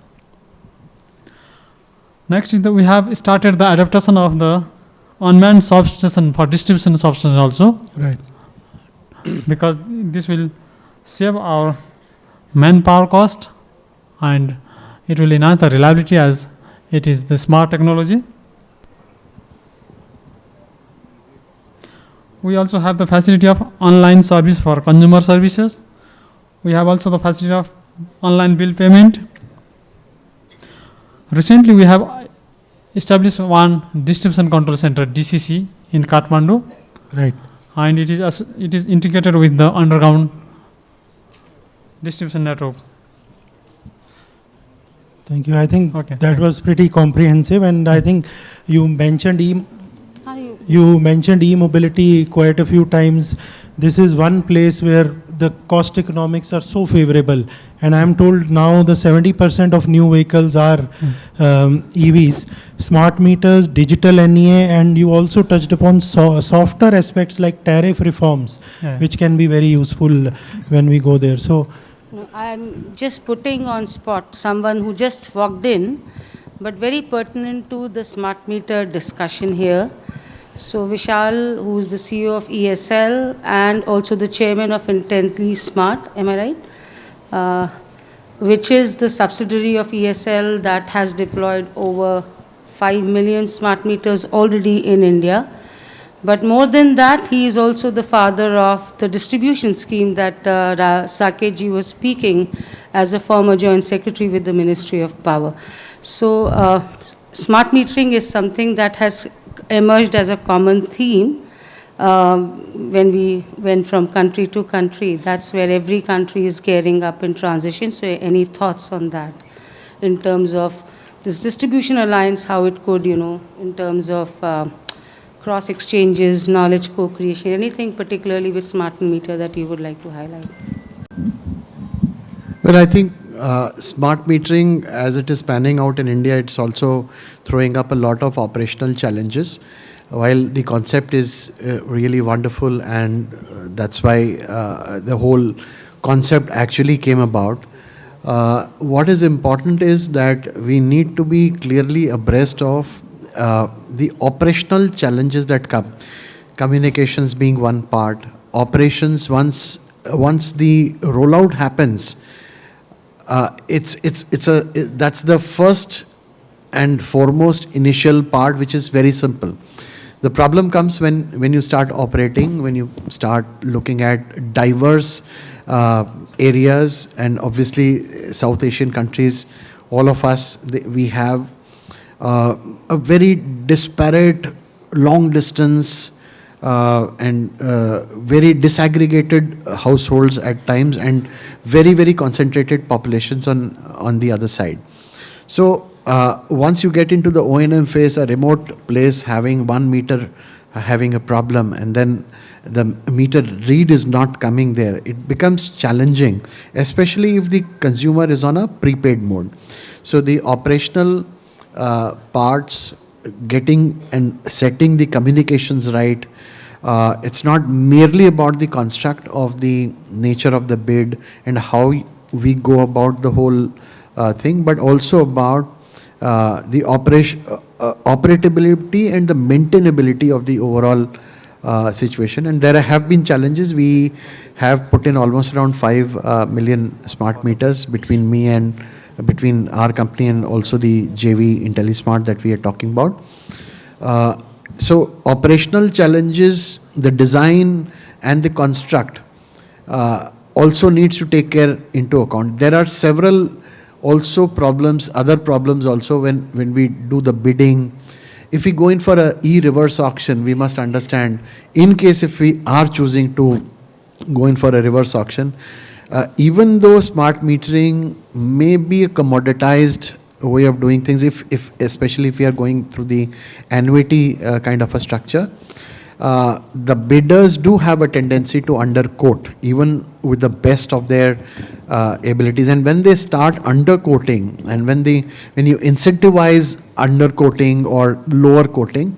Next is that we have started the adaptation of the unmanned substation for distribution substation also. Right. Because this will save our manpower cost, and it will enhance the reliability as it is the smart technology. We also have the facility of online service for consumer services. We have also the facility of online bill payment. Recently, we have established one distribution control center, DCC, in Kathmandu. Right. And it is integrated with the underground distribution network. Thank you. I think that was pretty comprehensive, and I think you mentioned e-mobility quite a few times. This is one place where the cost economics are so favorable, and I am told now the 70% of new vehicles are EVs, smart meters, digital NEA, and you also touched upon softer aspects like tariff reforms, which can be very useful when we go there. So I'm just putting on spot someone who just walked in, but very pertinent to the smart meter discussion here. So Vishal, who is the CEO of ESL and also the chairman of Intensely Smart, am I right? Which is the subsidiary of ESL that has deployed over 5 million smart meters already in India. But more than that, he is also the father of the distribution scheme that Saket ji was speaking as a former joint secretary with the Ministry of Power. So smart metering is something that has emerged as a common theme when we went from country to country. That's where every country is gearing up in transition. So any thoughts on that in terms of this distribution alliance, how it could, in terms of cross exchanges, knowledge co-creation, anything particularly with smart meter that you would like to highlight? Well, I think smart metering, as it is panning out in India, it's also throwing up a lot of operational challenges. While the concept is really wonderful, and that's why the whole concept actually came about. What is important is that we need to be clearly abreast of the operational challenges that come. Communications being one part. Operations, once the rollout happens, that's the first and foremost initial part, which is very simple. The problem comes when you start operating, when you start looking at diverse areas, and obviously South Asian countries, all of us, we have a very disparate, long distance and very disaggregated households at times, and very, very concentrated populations on the other side. So once you get into the O&M phase, a remote place having 1 meter having a problem, and then the meter read is not coming there, it becomes challenging, especially if the consumer is on a prepaid mode. So the operational parts, getting and setting the communications right, it's not merely about the construct of the nature of the bid and how we go about the whole thing, but also about the operability and the maintainability of the overall situation. And there have been challenges. We have put in almost around 5 million smart meters between between our company and also the JV IntelliSmart that we are talking about. So operational challenges, the design and the construct also needs to take care into account. There are several also problems, other problems also when we do the bidding. If we go in for a e-reverse auction, we must understand, in case if we are choosing to go in for a reverse auction, even though smart metering may be a commoditized way of doing things, especially if we are going through the annuity kind of a structure, the bidders do have a tendency to underquote, even with the best of their abilities. And when they start underquoting, and when you incentivize underquoting or lower quoting,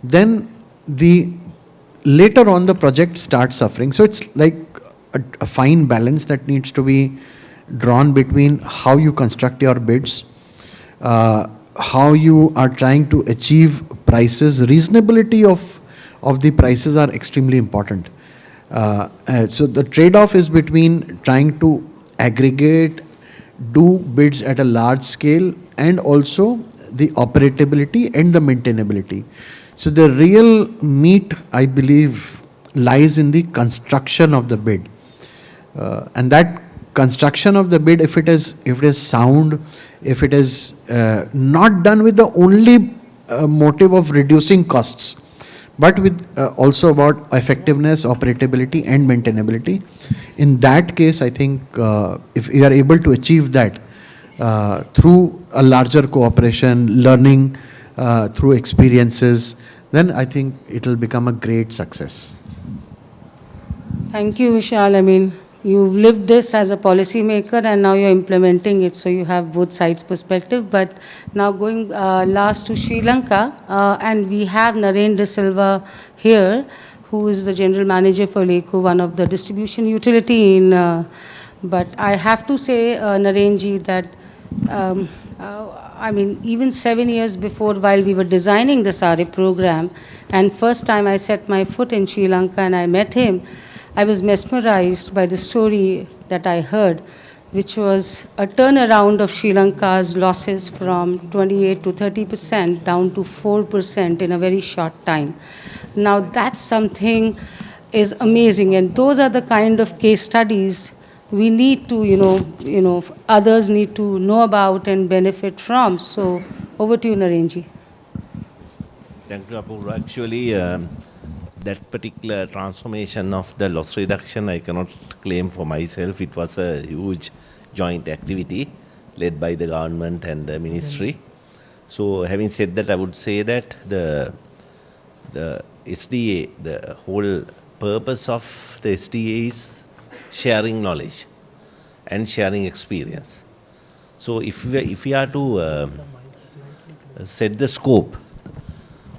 then later on the project starts suffering. So it's like a fine balance that needs to be drawn between how you construct your bids, how you are trying to achieve prices. Reasonability of the prices are extremely important. So the trade-off is between trying to aggregate, do bids at a large scale, and also the operability and the maintainability. So the real meat, I believe, lies in the construction of the bid. And that construction of the bid, if it is sound, if it is not done with the only motive of reducing costs, but with also about effectiveness, operability and maintainability, in that case, I think if we are able to achieve that through a larger cooperation, learning through experiences, then I think it will become a great success. Thank you, Vishal. I mean, you've lived this as a policymaker and now you're implementing it, so you have both sides perspective. But now going last to Sri Lanka, and we have Naren De Silva here, who is the general manager for LECO, one of the distribution utility in, but I have to say, Narenji, that I mean, even 7 years before, while we were designing the SARE program, and first time I set my foot in Sri Lanka and I met him, I was mesmerized by the story that I heard, which was a turnaround of Sri Lanka's losses from 28 to 30% down to 4% in a very short time. Now that's something is amazing, and those are the kind of case studies we need to, others need to know about and benefit from. So over to you, Narenji. Thank you, Apurva. Actually, that particular transformation of the loss reduction, I cannot claim for myself. It was a huge joint activity led by the government and the ministry. So having said that, I would say that the SDA, the whole purpose of the SDA is sharing knowledge and sharing experience. So if we are to set the scope,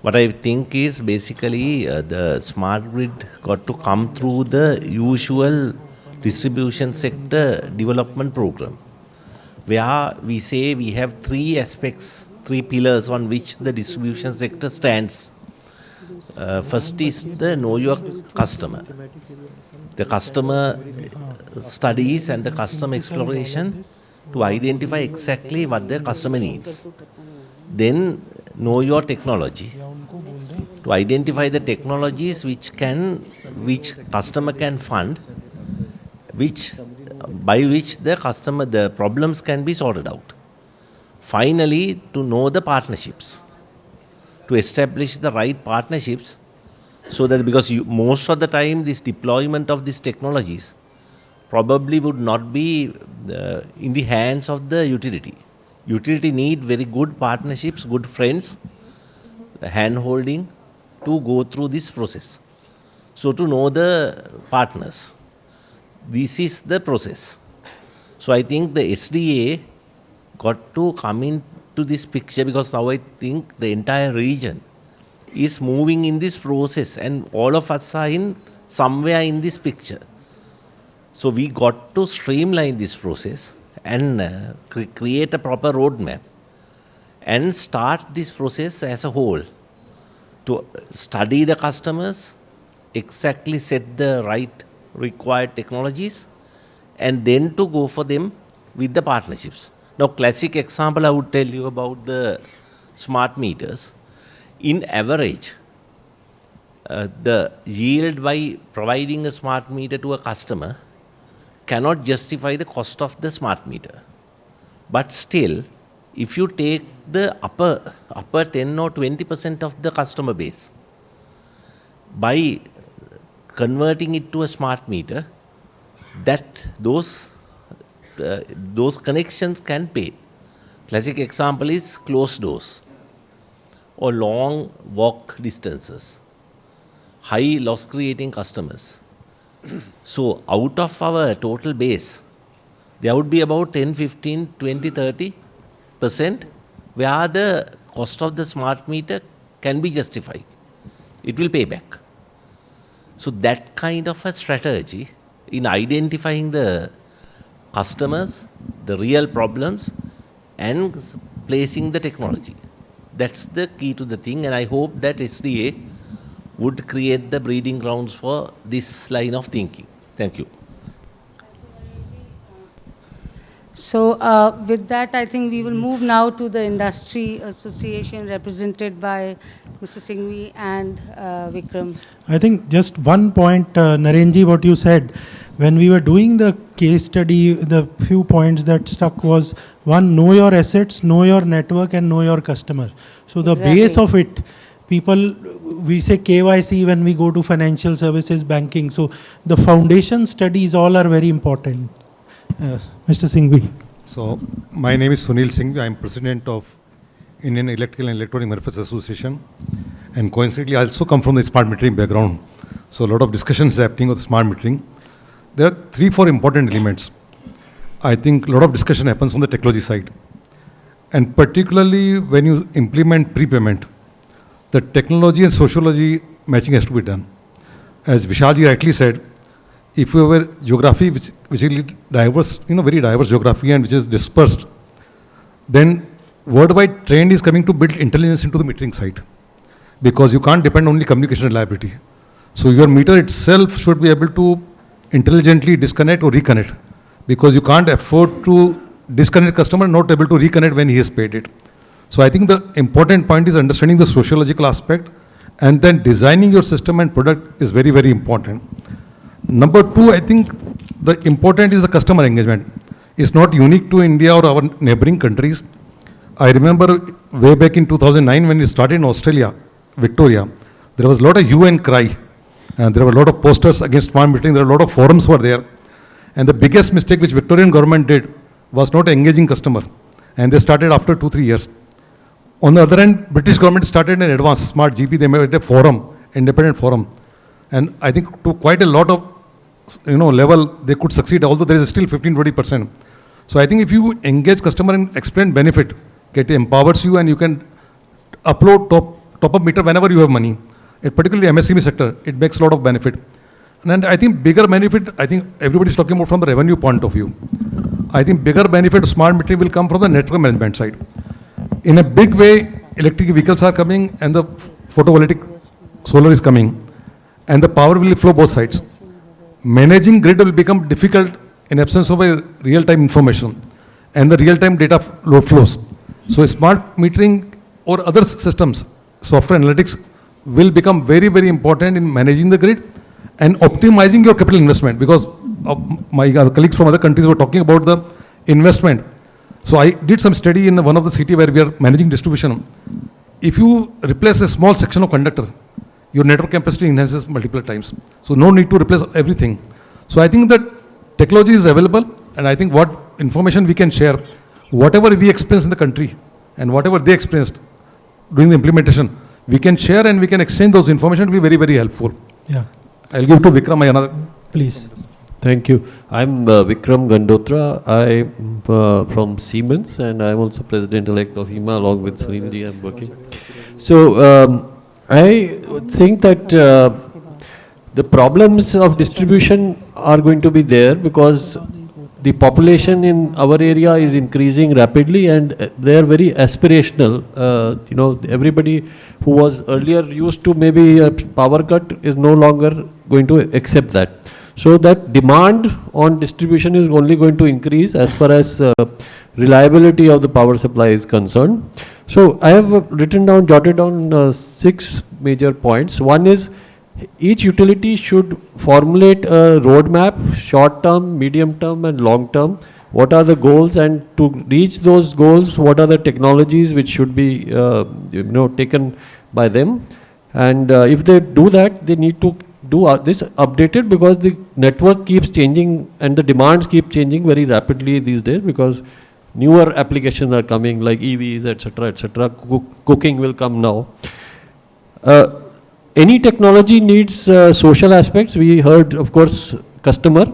what I think is basically the smart grid got to come through the usual distribution sector development program, where we say we have three aspects, three pillars on which the distribution sector stands. First is the know your customer. The customer studies and the customer exploration to identify exactly what the customer needs. Then know your technology, to identify the technologies which customer can fund, by which the problems can be sorted out. Finally, to know the partnerships, to establish the right partnerships, so that because most of the time this deployment of these technologies probably would not be in the hands of the utility. Utility need very good partnerships, good friends, hand-holding to go through this process. So to know the partners, this is the process. So I think the SDA got to come into this picture, because now I think the entire region is moving in this process and all of us are in somewhere in this picture. So we got to streamline this process and create a proper roadmap and start this process as a whole, to study the customers, exactly set the right required technologies, and then to go for them with the partnerships. Now, classic example I would tell you about the smart meters. In average, the yield by providing a smart meter to a customer cannot justify the cost of the smart meter. But still, if you take the upper 10 or 20% of the customer base, by converting it to a smart meter, that those connections can pay. Classic example is closed doors or long walk distances, high loss creating customers. So out of our total base, there would be about 10, 15, 20, 30% where the cost of the smart meter can be justified. It will pay back. So that kind of a strategy in identifying the customers, the real problems, and placing the technology. That's the key to the thing, and I hope that SDA would create the breeding grounds for this line of thinking. Thank you. So with that, I think we will move now to the industry association represented by Mr. Singhvi and Vikram. I think just one point, Narenji, what you said, when we were doing the case study, the few points that stuck was, one, know your assets, know your network, and know your customer. So the base of it, people, we say KYC when we go to financial services, banking. So the foundation studies all are very important. Mr. Singhvi. So my name is Sunil Singhvi. I am president of Indian Electrical and Electronic Manufacturers Association. And coincidentally, I also come from the smart metering background. So a lot of discussions happening on smart metering. There are 3-4 important elements. I think a lot of discussion happens on the technology side. And particularly when you implement prepayment, the technology and sociology matching has to be done. As Vishalji rightly said, if you have a geography which is diverse, very diverse geography and which is dispersed, then worldwide trend is coming to build intelligence into the metering side, because you can't depend only communication reliability. So your meter itself should be able to intelligently disconnect or reconnect, because you can't afford to disconnect customer not able to reconnect when he has paid it. So I think the important point is understanding the sociological aspect, and then designing your system and product is very, very important. Number 2, I think the important is the customer engagement. It's not unique to India or our neighboring countries. I remember way back in 2009 when we started in Australia, Victoria, there was a lot of hue and cry. And there were a lot of posters against smart metering. There were a lot of forums were there. And the biggest mistake which Victorian government did was not engaging customer. And they started after 2-3 years. On the other hand, British government started an advanced smart GP. They made a forum, independent forum. And I think to quite a lot of level, they could succeed, although there is still 15-20%. So I think if you engage customer and explain benefit, it empowers you and you can upload top-up meter whenever you have money. Particularly MSME sector, it makes a lot of benefit. And then I think bigger benefit, I think everybody is talking about from the revenue point of view. I think bigger benefit smart metering will come from the network management side. In a big way, electric vehicles are coming and the photovoltaic solar is coming and the power will flow both sides. Managing grid will become difficult in absence of a real-time information and the real-time data load flows. So smart metering or other systems, software analytics will become very, very important in managing the grid and optimizing your capital investment, because my colleagues from other countries were talking about the investment. So I did some study in one of the city where we are managing distribution. If you replace a small section of conductor, your network capacity enhances multiple times. So no need to replace everything. So I think that technology is available, and I think what information we can share, whatever we experience in the country and whatever they experienced during the implementation, we can share and we can exchange those information to be very, very helpful. Yeah. I'll give to Vikram another. Please. Thank you. I'm Vikram Gandotra. I'm from Siemens, and I'm also president-elect of HEMA along with Sunilji. I'm working. So I think that the problems of distribution are going to be there because the population in our area is increasing rapidly, and they are very aspirational. You know, everybody who was earlier used to maybe a power cut is no longer going to accept that. So that demand on distribution is only going to increase as far as reliability of the power supply is concerned. So I have jotted down 6 major points. One is each utility should formulate a roadmap, short term, medium term and long term. What are the goals, and to reach those goals, what are the technologies which should be taken by them. And if they do that, they need to do this updated, because the network keeps changing and the demands keep changing very rapidly these days, because newer applications are coming like EVs, etc., etc. Cooking will come now. Any technology needs social aspects. We heard, of course, customer,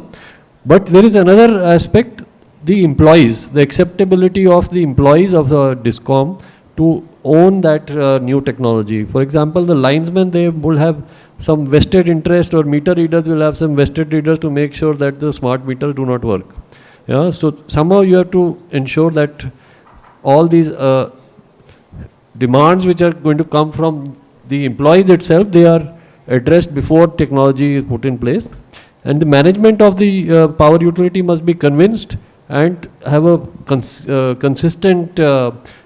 but there is another aspect, the employees, the acceptability of the employees of the DISCOM to own that new technology. For example, the linesmen, they will have some vested interest, or meter readers will have some vested readers to make sure that the smart meters do not work. Yeah, so somehow you have to ensure that all these demands which are going to come from the employees itself, they are addressed before technology is put in place. And the management of the power utility must be convinced and have a consistent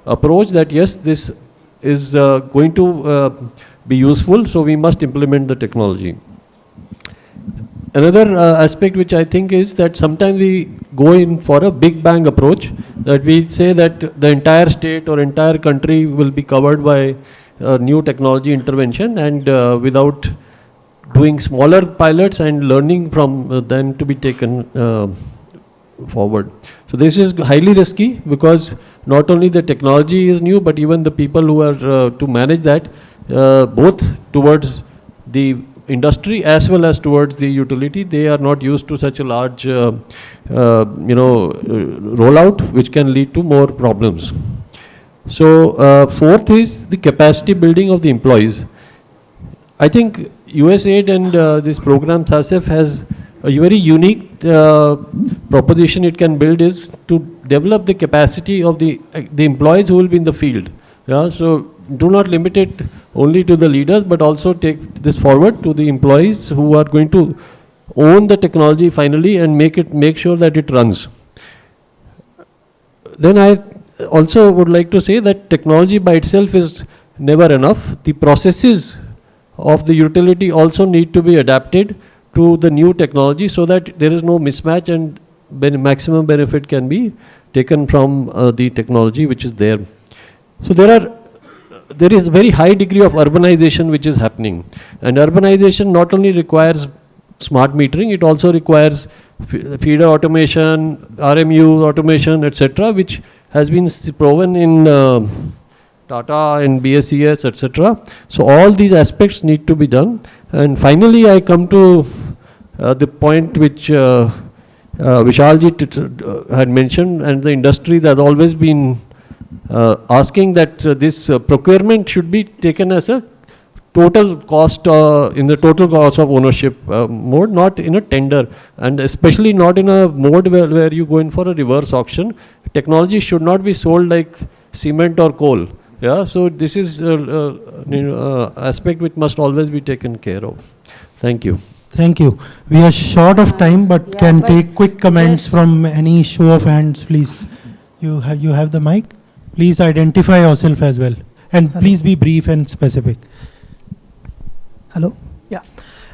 approach that yes, this is going to be useful, so we must implement the technology. Another aspect which I think is that sometimes we go in for a big bang approach, that we say that the entire state or entire country will be covered by new technology intervention, and without doing smaller pilots and learning from them to be taken forward. So this is highly risky, because not only the technology is new, but even the people who are to manage that, both towards the industry as well as towards the utility, they are not used to such a large rollout, which can lead to more problems. So fourth is the capacity building of the employees. I think USAID and this program SACEF has a very unique proposition it can build, is to develop the capacity of the employees who will be in the field. Yeah, so do not limit it only to the leaders, but also take this forward to the employees who are going to own the technology finally and make sure that it runs. Then I also would like to say that technology by itself is never enough. The processes of the utility also need to be adapted to the new technology, so that there is no mismatch and maximum benefit can be taken from the technology which is there. So there is a very high degree of urbanization which is happening, and urbanization not only requires smart metering, it also requires feeder automation, RMU automation, etc., which has been proven in Tata and BSES, etc. So all these aspects need to be done. And finally, I come to the point which Vishalji had mentioned, and the industry has always been asking that this procurement should be taken as a total cost in the total cost of ownership mode, not in a tender, and especially not in a mode where you go in for a reverse auction. Technology should not be sold like cement or coal. Yeah, so this is aspect which must always be taken care of. Thank you. Thank you. We are short of time, but yeah, can but take quick comments from any show of hands, please. You have the mic. Please identify yourself as well, and please be brief and specific. Hello. Yeah.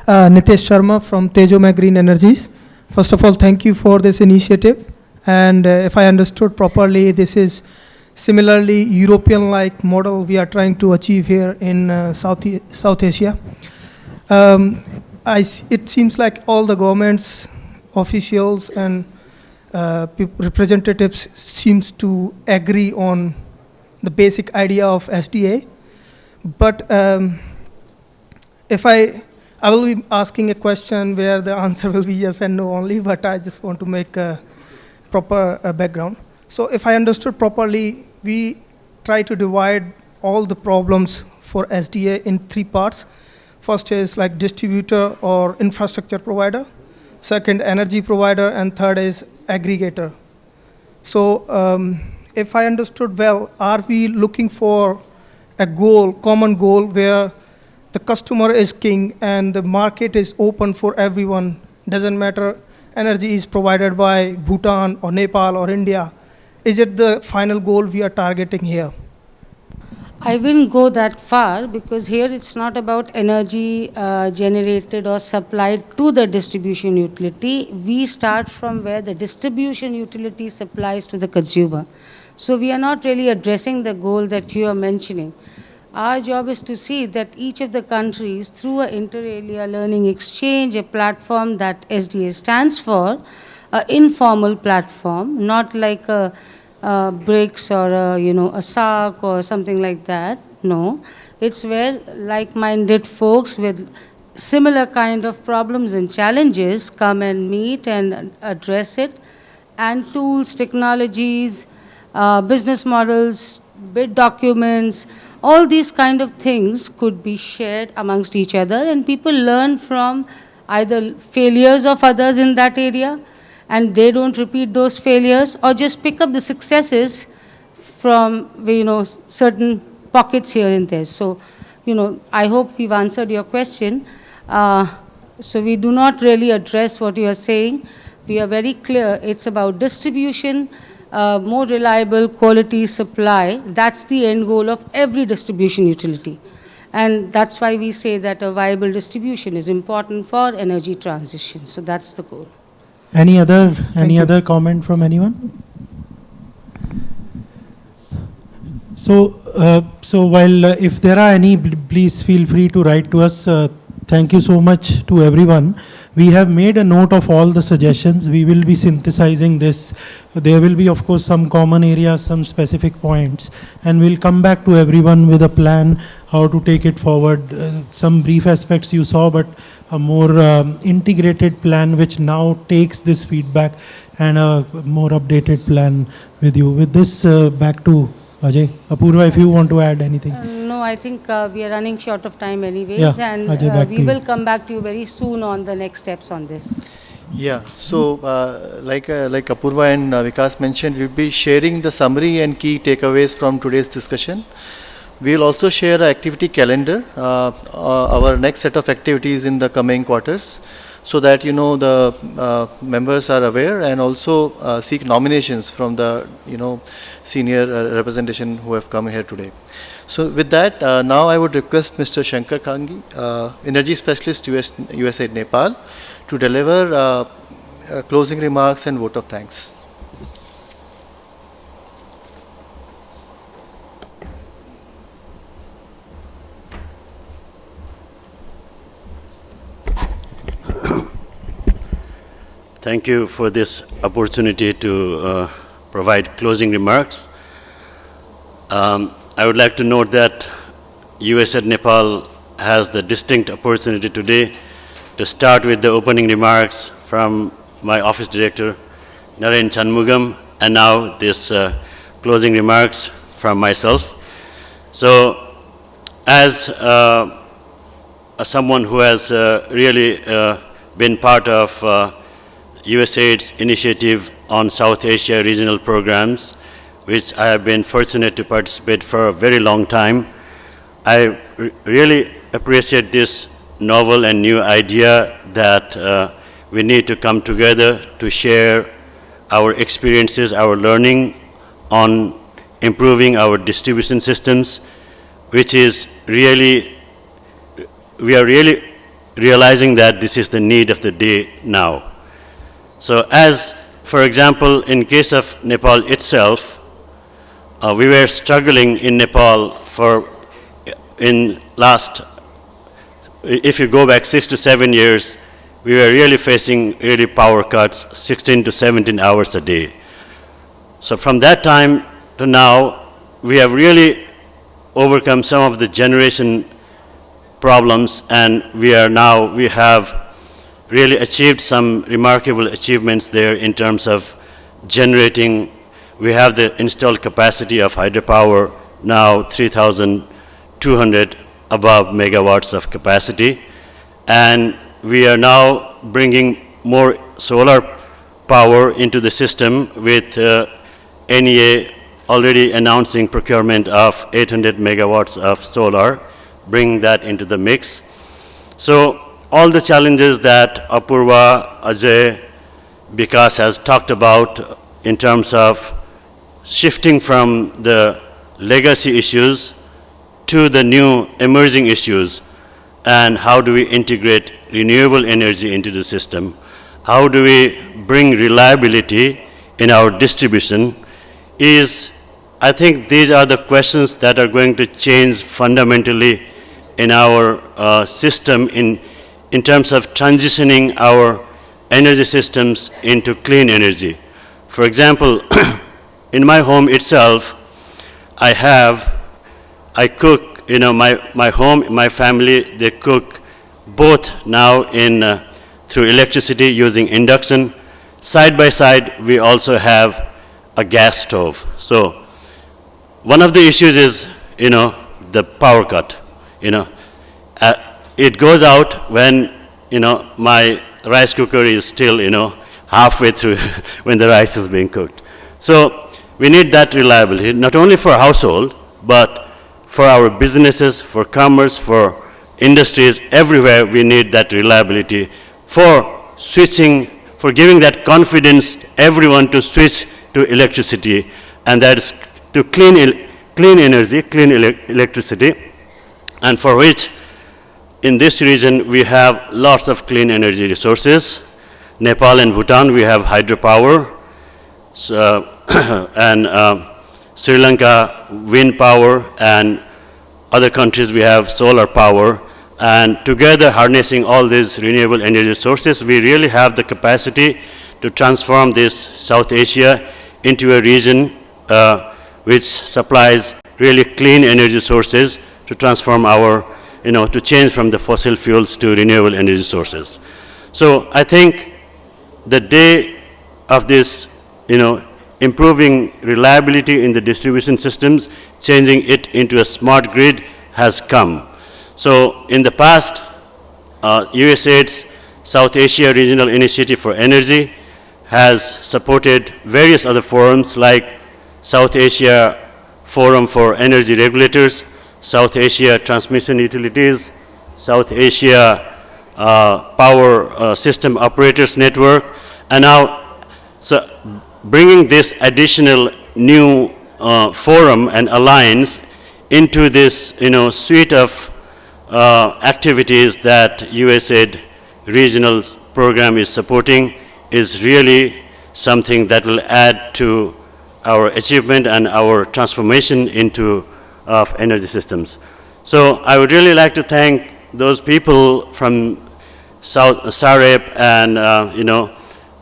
Nitesh Sharma from Tejoma Green Energies. First of all, thank you for this initiative. And if I understood properly, this is similarly European-like model we are trying to achieve here in South Asia. It seems like all the governments, officials, and representatives seems to agree on the basic idea of SDA. But if I will be asking a question where the answer will be yes and no only, but I just want to make a proper background. So if I understood properly, we try to divide all the problems for SDA in 3 parts. First is like distributor or infrastructure provider. Second, energy provider. And third is aggregator. So if I understood well, are we looking for a goal, common goal, where the customer is king and the market is open for everyone? Doesn't matter, energy is provided by Bhutan or Nepal or India. Is it the final goal we are targeting here? I wouldn't go that far, because here it's not about energy generated or supplied to the distribution utility. We start from where the distribution utility supplies to the consumer. So we are not really addressing the goal that you are mentioning. Our job is to see that each of the countries, through an inter alia learning exchange, a platform that SDA stands for, an informal platform, not like a BRICS or a SAC or something like that. No, it's where like-minded folks with similar kind of problems and challenges come and meet and address it, and tools, technologies, business models, bid documents, all these kind of things could be shared amongst each other, and people learn from either failures of others in that area, and they don't repeat those failures, or just pick up the successes from certain pockets here and there. So, I hope we've answered your question. So we do not really address what you are saying. We are very clear. It's about distribution, more reliable quality supply. That's the end goal of every distribution utility. And that's why we say that a viable distribution is important for energy transition. So that's the goal. Any other comment from anyone? So while if there are any, please feel free to write to us. Thank you so much to everyone. We have made a note of all the suggestions. We will be synthesizing this. There will be, of course, some common areas, some specific points, and we'll come back to everyone with a plan how to take it forward. Some brief aspects you saw, but a more integrated plan which now takes this feedback and a more updated plan with you. With this, back to Ajay. Apurva, if you want to add anything. No, I think we are running short of time anyways, Yeah, and Ajay, we will come back to you very soon on the next steps on this. Yeah, so like Apurva and Vikas mentioned, we'll be sharing the summary and key takeaways from today's discussion. We'll also share an activity calendar, our next set of activities in the coming quarters, so that the members are aware, and also seek nominations from the senior representation who have come here today. So with that, now I would request Mr. Shankar Kangi, Energy Specialist USAID Nepal, to deliver closing remarks and vote of thanks. Thank you for this opportunity to provide closing remarks. I would like to note that USAID Nepal has the distinct opportunity today to start with the opening remarks from my office director, Naren Chanmugam, and now this closing remarks from myself. So, as someone who has really been part of USAID's initiative on South Asia regional programs, which I have been fortunate to participate for a very long time, I really appreciate this novel and new idea that we need to come together to share our experiences, our learning on improving our distribution systems, which is really, we are really realizing that this is the need of the day now. So as, for example, in case of Nepal itself, we were struggling in Nepal for, in last, if you go back 6 to 7 years, we were really facing really power cuts, 16 to 17 hours a day. So from that time to now, we have really overcome some of the generation problems, and we have really achieved some remarkable achievements there in terms of generating. We have the installed capacity of hydropower now 3,200 above megawatts of capacity, and we are now bringing more solar power into the system with NEA already announcing procurement of 800 megawatts of solar, bring that into the mix. So all the challenges that Apurva, Ajay, Vikas has talked about in terms of shifting from the legacy issues to the new emerging issues, and how do we integrate renewable energy into the system, how do we bring reliability in our distribution, is, I think these are the questions that are going to change fundamentally in our system in terms of transitioning our energy systems into clean energy. For example, in my home itself, I cook, you know, my home, my family, they cook both now through electricity using induction. Side by side, we also have a gas stove. So one of the issues is, you know, the power cut. You know, it goes out when, you know, my rice cooker is still, you know, halfway through when the rice is being cooked. So we need that reliability, not only for household, but for our businesses, for commerce, for industries, everywhere we need that reliability for switching, for giving that confidence everyone to switch to electricity, and that is to clean energy, clean electricity, and for which in this region we have lots of clean energy resources. Nepal and Bhutan, we have hydropower, so, and Sri Lanka, wind power, and other countries we have solar power. And together, harnessing all these renewable energy sources, we really have the capacity to transform this South Asia into a region which supplies really clean energy sources to transform our, you know, to change from the fossil fuels to renewable energy sources. So I think the day of this, you know, improving reliability in the distribution systems, changing it into a smart grid has come. So in the past, USAID's South Asia Regional Initiative for Energy has supported various other forums like South Asia Forum for Energy Regulators, South Asia Transmission Utilities, South Asia Power System Operators Network, and now so bringing this additional new forum and alliance into this, you know, suite of activities that USAID regional program is supporting is really something that will add to our achievement and our transformation into of energy systems. So I would really like to thank those people from SAREP and you know,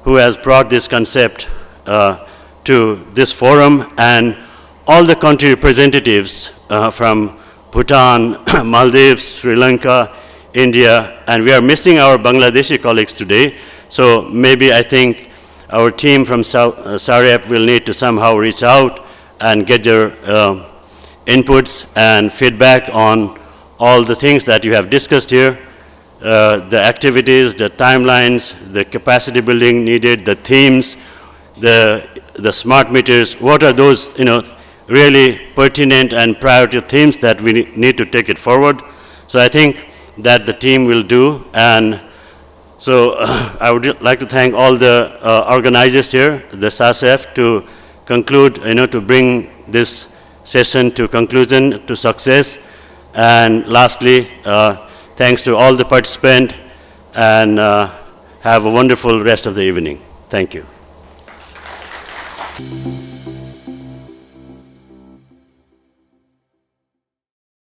who has brought this concept to this forum, and all the country representatives from Bhutan, Maldives, Sri Lanka, India, and we are missing our Bangladeshi colleagues today. So maybe I think our team from SAREP will need to somehow reach out and get their inputs and feedback on all the things that you have discussed here, the activities, the timelines, the capacity building needed, the themes, the smart meters. What are those, really pertinent and priority themes that we need to take it forward? So I think that the team will do. And so I would like to thank all the organizers here, the SACEF, to conclude, to bring this session to conclusion, to success. And lastly, thanks to all the participants, and have a wonderful rest of the evening. Thank you.